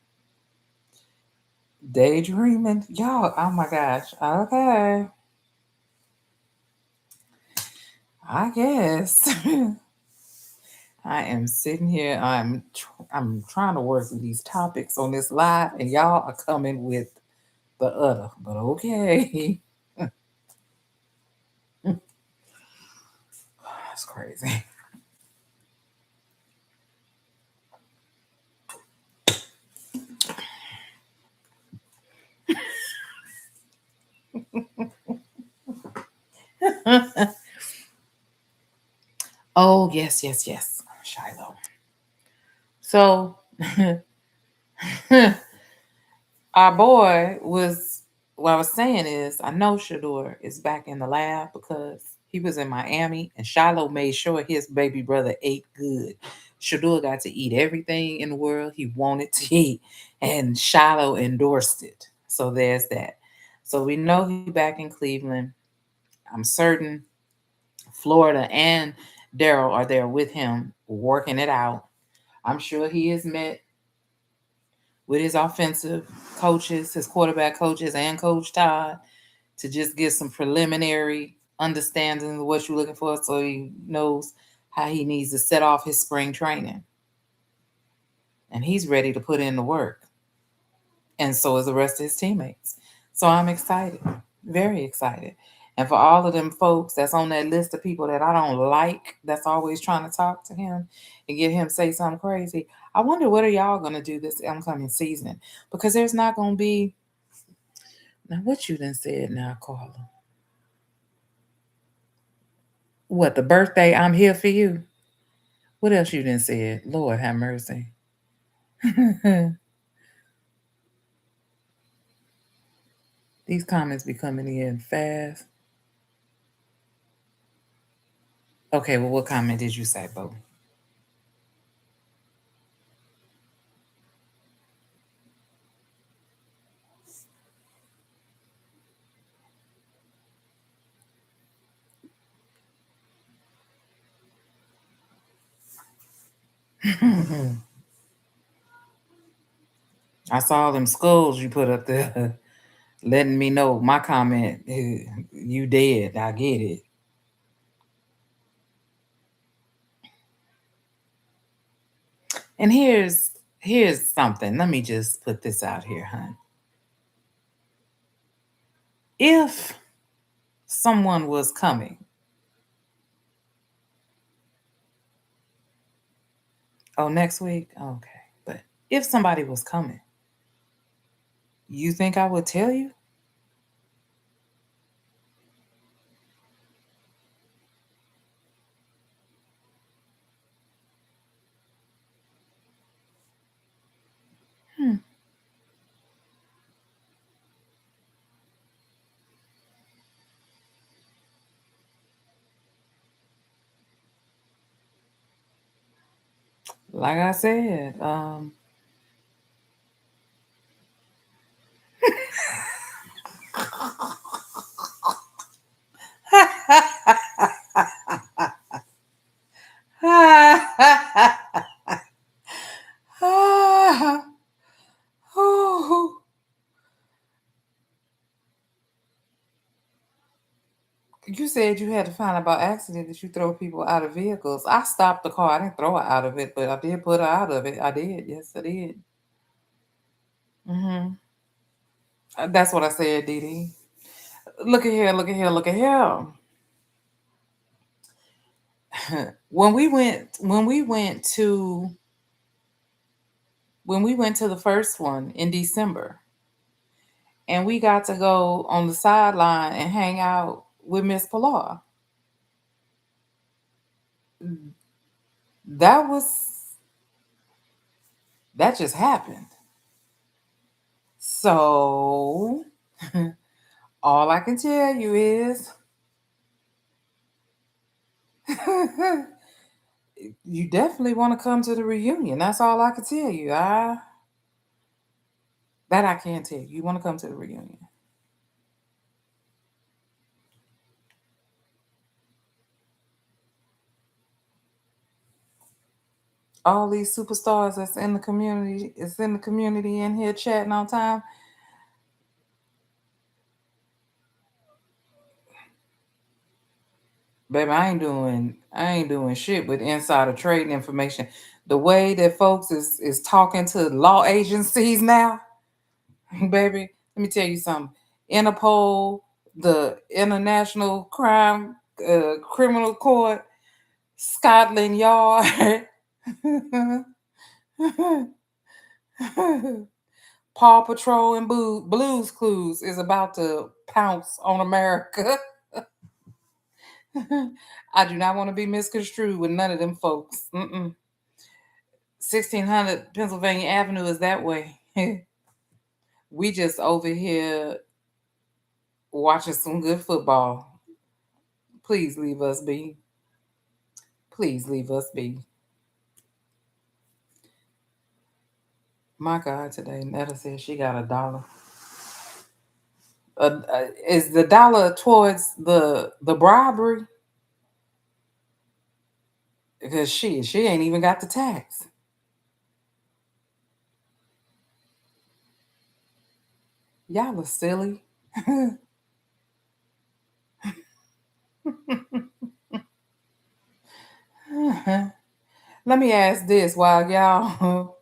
Daydreaming? Y'all, oh my gosh. Okay. I guess. I am sitting here. I'm trying to work with these topics on this live, and y'all are coming with the other. But okay. That's crazy. Oh, yes, yes, yes. Shiloh. So our boy was what I was saying is I know Shador is back in the lab because he was in Miami and Shiloh made sure his baby brother ate good. Shador got to eat everything in the world he wanted to eat, and Shiloh endorsed it. So there's that. So we know he's back in Cleveland. I'm certain Florida and Daryl are there with him working it out. I'm sure he has met with his offensive coaches, his quarterback coaches, and Coach Todd to just get some preliminary understanding of what you're looking for so he knows how he needs to set off his spring training. And he's ready to put in the work. And so is the rest of his teammates. So I'm excited, very excited. And for all of them folks that's on that list of people that I don't like, that's always trying to talk to him and get him say something crazy, I wonder what are y'all gonna do this upcoming season? Because there's not gonna be now what you done said now, Carla. What the birthday? I'm here for you. What else you done said? Lord have mercy. These comments be coming in fast. Okay, well, what comment did you say, Bo? I saw them skulls you put up there, letting me know my comment. You dead. I get it. And here's something. Let me just put this out here, hon. If someone was coming, oh, next week, okay. But if somebody was coming, you think I would tell you? Hmm. Like I said, you said you had to find out about accident that you throw people out of vehicles. I stopped the car. I didn't throw her out of it, but I did put her out of it. I did. Yes, I did. Hmm. That's what I said, Dee Dee. Look at here. Look at here. Look at here. When we went to the first one in December, and we got to go on the sideline and hang out with Miss Pilar. That was that just happened. So all I can tell you is you definitely want to come to the reunion. That's all I can tell you. I can't tell you. You want to come to the reunion. All these superstars that's in the community is in the community in here chatting on time. Baby, I ain't doing shit with insider trading information. The way that folks is talking to law agencies now, baby, let me tell you something. Interpol, the International Crime Criminal Court, Scotland Yard, Paw Patrol and Blues Clues is about to pounce on America. I do not want to be misconstrued with none of them folks. 1600 Pennsylvania Avenue is that way. We just over here watching some good football. Please leave us be. Please leave us be. My God, today Netta said she got $1. Is the dollar towards the bribery? Because she ain't even got the tax. Y'all are silly. Let me ask this while y'all.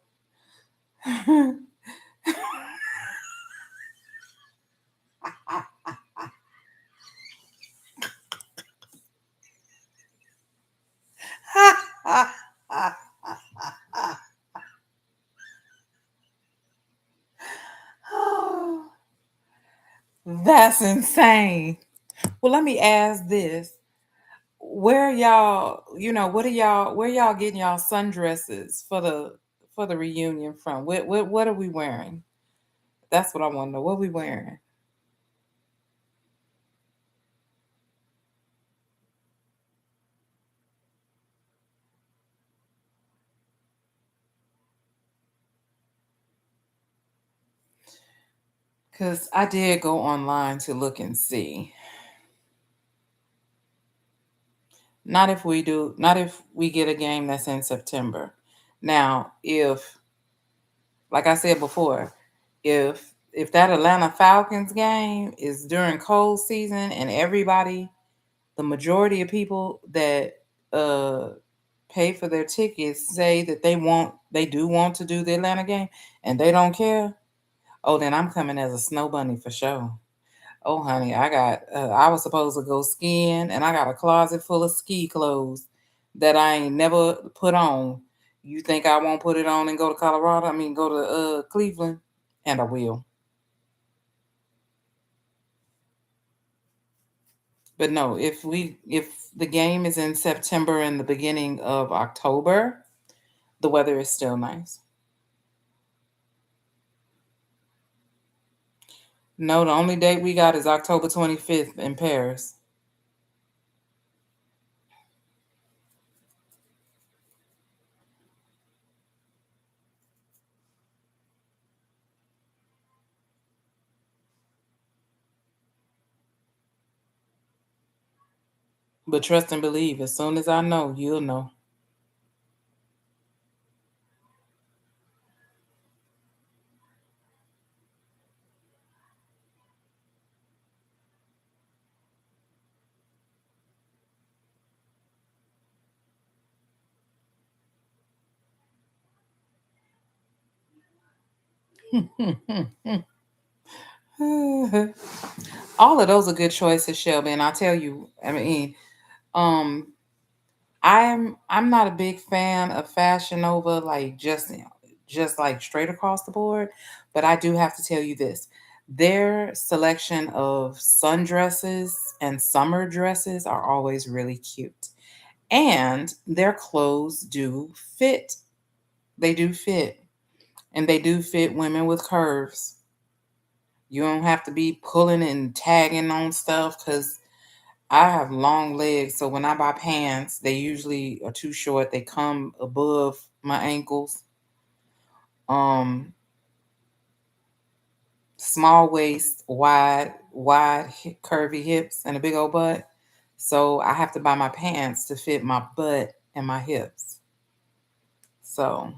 That's insane. Well, let me ask this. Where y'all, where y'all getting y'all sundresses for the reunion from? What are we wearing? That's what I want to know. What are we wearing? Because I did go online to look and see. Not if we get a game that's in September. Now, if, like I said before, if that Atlanta Falcons game is during cold season and everybody, the majority of people that uh pay for their tickets say that they do want to do the Atlanta game and they don't care, oh then I'm coming as a snow bunny for sure. Oh, honey, I was supposed to go skiing and I got a closet full of ski clothes that I ain't never put on. You think I won't put it on and go to Colorado? I mean, go to Cleveland? And I will. But no, if the game is in September and the beginning of October, the weather is still nice. No, the only date we got is October 25th in Paris. But trust and believe, as soon as I know, you'll know. All of those are good choices, Shelby. And I'll tell you, I mean, um, I'm not a big fan of Fashion Nova, like just like straight across the board. But I do have to tell you this: Their selection of sundresses and summer dresses are always really cute. And their clothes do fit. They do fit. And they do fit women with curves. You don't have to be pulling and tagging on stuff because I have long legs. So when I buy pants, they usually are too short. They come above my ankles. Um, Small waist, curvy hips, and a big old butt. So I have to buy my pants to fit my butt and my hips. So,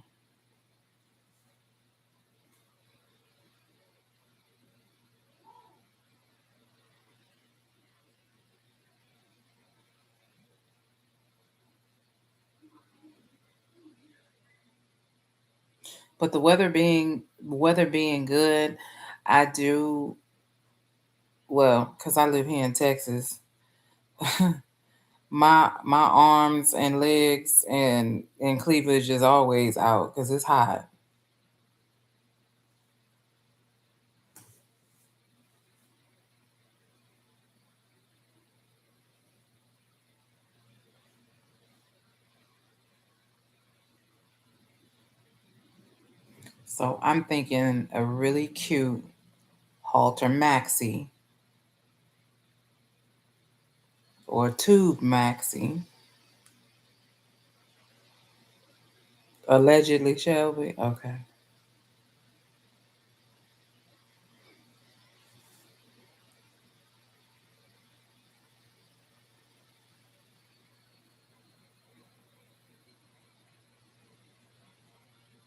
but the weather being good, I do well because I live here in Texas. My arms and legs and cleavage is always out because it's hot. So I'm thinking a really cute halter maxi or tube maxi. Allegedly, Shelby. Okay.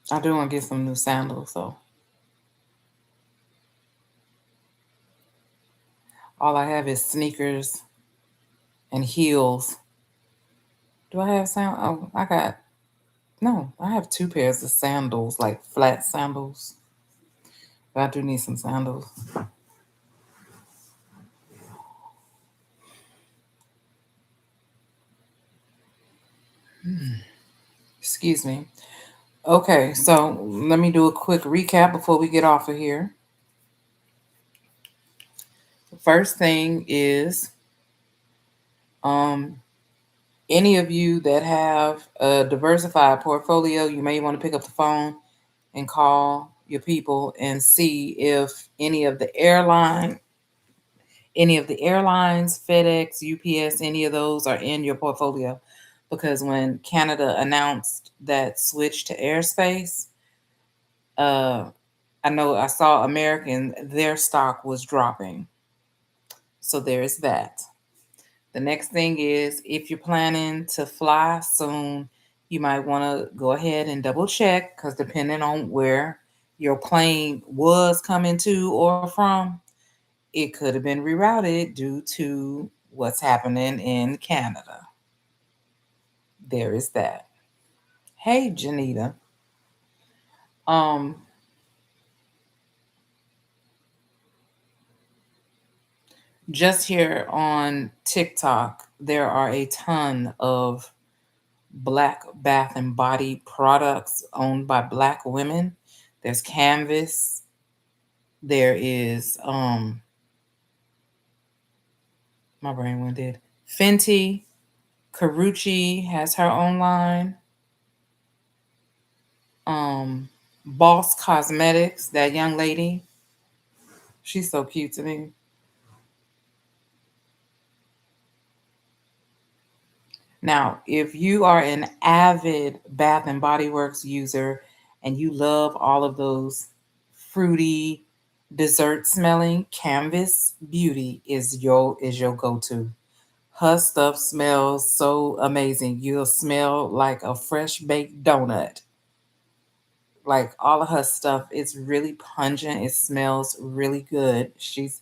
I do want to get some new sandals, so all I have is sneakers and heels. Do I have sand? Oh, I got no. I have two pairs of sandals, like flat sandals. But I do need some sandals. Excuse me. Okay, so let me do a quick recap before we get off of here. The first thing is um, any of you that have a diversified portfolio, you may want to pick up the phone and call your people and see if any of the airlines, FedEx, UPS, any of those are in your portfolio. Because when Canada announced that switch to airspace, uh, I know I saw American, their stock was dropping. So there's that. The next thing is if you're planning to fly soon, you might want to go ahead and double check because depending on where your plane was coming to or from, it could have been rerouted due to what's happening in Canada. There is that. Hey, Janita. Um, just here on TikTok, there are a ton of black bath and body products owned by black women. There's Canvas. There is my brain went dead. Fenty, Carucci has her own line. Boss Cosmetics, that young lady, she's so cute to me. Now, if you are an avid Bath and Body Works user and you love all of those fruity dessert smelling, Canvas Beauty is your go-to. Her stuff smells so amazing. You'll smell like a fresh baked donut. Like all of her stuff, it's really pungent. It smells really good. She's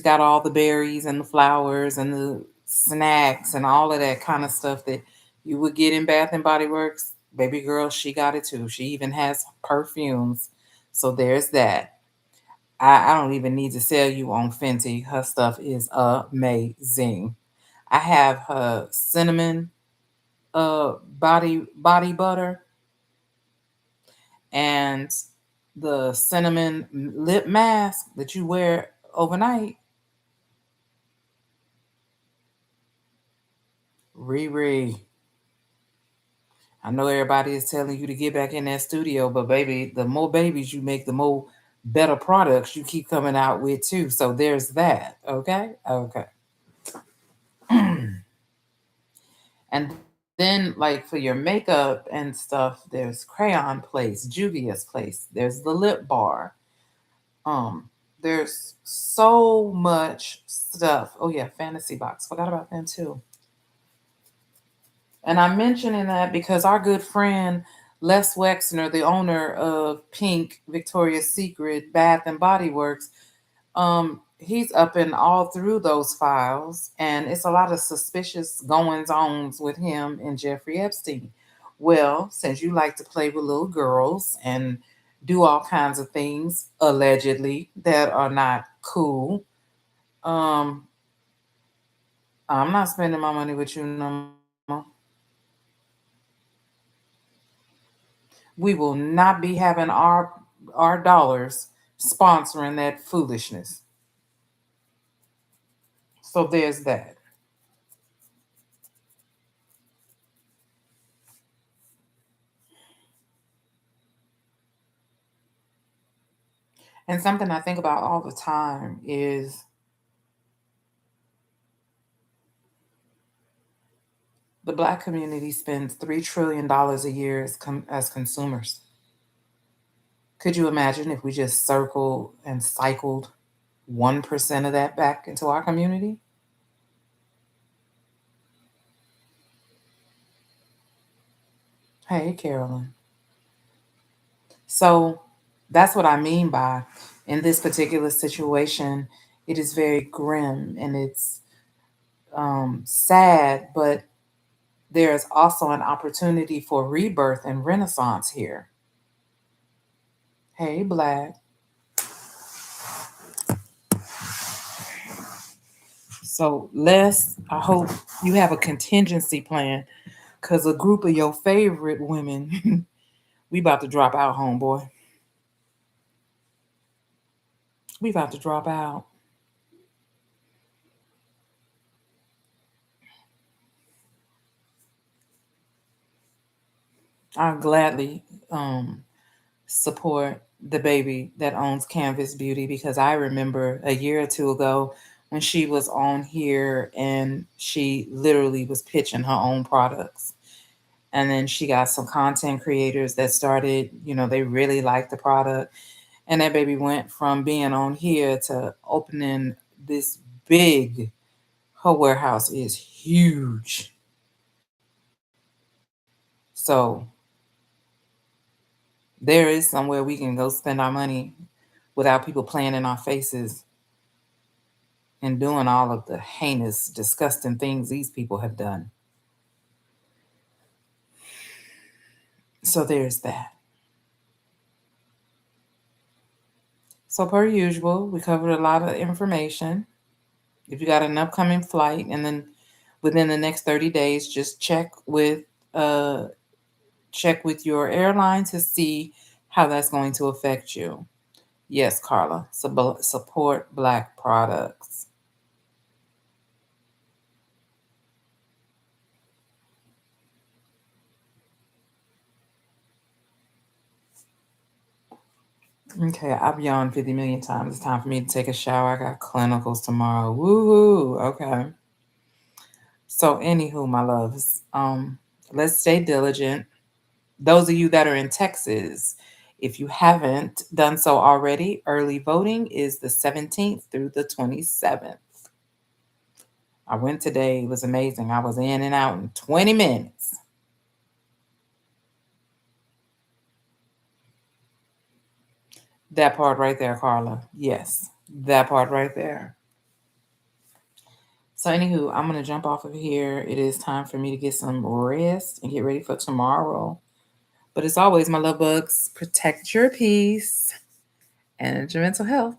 got all the berries and the flowers and the snacks and all of that kind of stuff that you would get in Bath and Body Works. Baby girl, she got it too. She even has perfumes. So there's that. I don't even need to sell you on Fenty. Her stuff is amazing. I have her cinnamon body butter and the cinnamon lip mask that you wear overnight. Riri, I know everybody is telling you to get back in that studio, but baby, the more babies you make, the more better products you keep coming out with too. So there's that. Okay. Okay. And then, like for your makeup and stuff, there's Crayon Place, Juvia's Place, there's the Lip Bar. Um, there's so much stuff. Oh yeah, Fantasy Box. Forgot about them too. And I'm mentioning that because our good friend Les Wexner, the owner of Pink Victoria's Secret Bath and Body Works, he's up in all through those files, and it's a lot of suspicious goings ons with him and Jeffrey Epstein. Well, since you like to play with little girls and do all kinds of things allegedly that are not cool, um, I'm not spending my money with you no more. We will not be having our dollars sponsoring that foolishness. So there's that. And something I think about all the time is the Black community spends $3 trillion a year as consumers. Could you imagine if we just circled and cycled 1% of that back into our community? Hey, Carolyn. So that's what I mean by in this particular situation, it is very grim and it's sad, but there's also an opportunity for rebirth and renaissance here. Hey, Black. So, Les, I hope you have a contingency plan because a group of your favorite women, we about to drop out, homeboy. We about to drop out. I'll gladly support the baby that owns Canvas Beauty because I remember a year or two ago when she was on here and she literally was pitching her own products. And then she got some content creators that started, they really liked the product. And that baby went from being on here to opening this big, her warehouse is huge. So there is somewhere we can go spend our money without people playing in our faces and doing all of the heinous, disgusting things these people have done. So there's that. So, per usual, we covered a lot of information. If you got an upcoming flight, and then within the next 30 days, just uh, check with your airline to see how that's going to affect you. Yes, Carla, support Black products. Okay, I've yawned 50 million times. It's time for me to take a shower. I got clinicals tomorrow. Woohoo. Okay. So, anywho, my loves, let's stay diligent. Those of you that are in Texas, if you haven't done so already, early voting is the 17th through the 27th. I went today. It was amazing. I was in and out in 20 minutes. That part right there, Carla. Yes, that part right there. So, anywho, I'm going to jump off of here. It is time for me to get some rest and get ready for tomorrow. But as always, my love bugs, protect your peace and your mental health.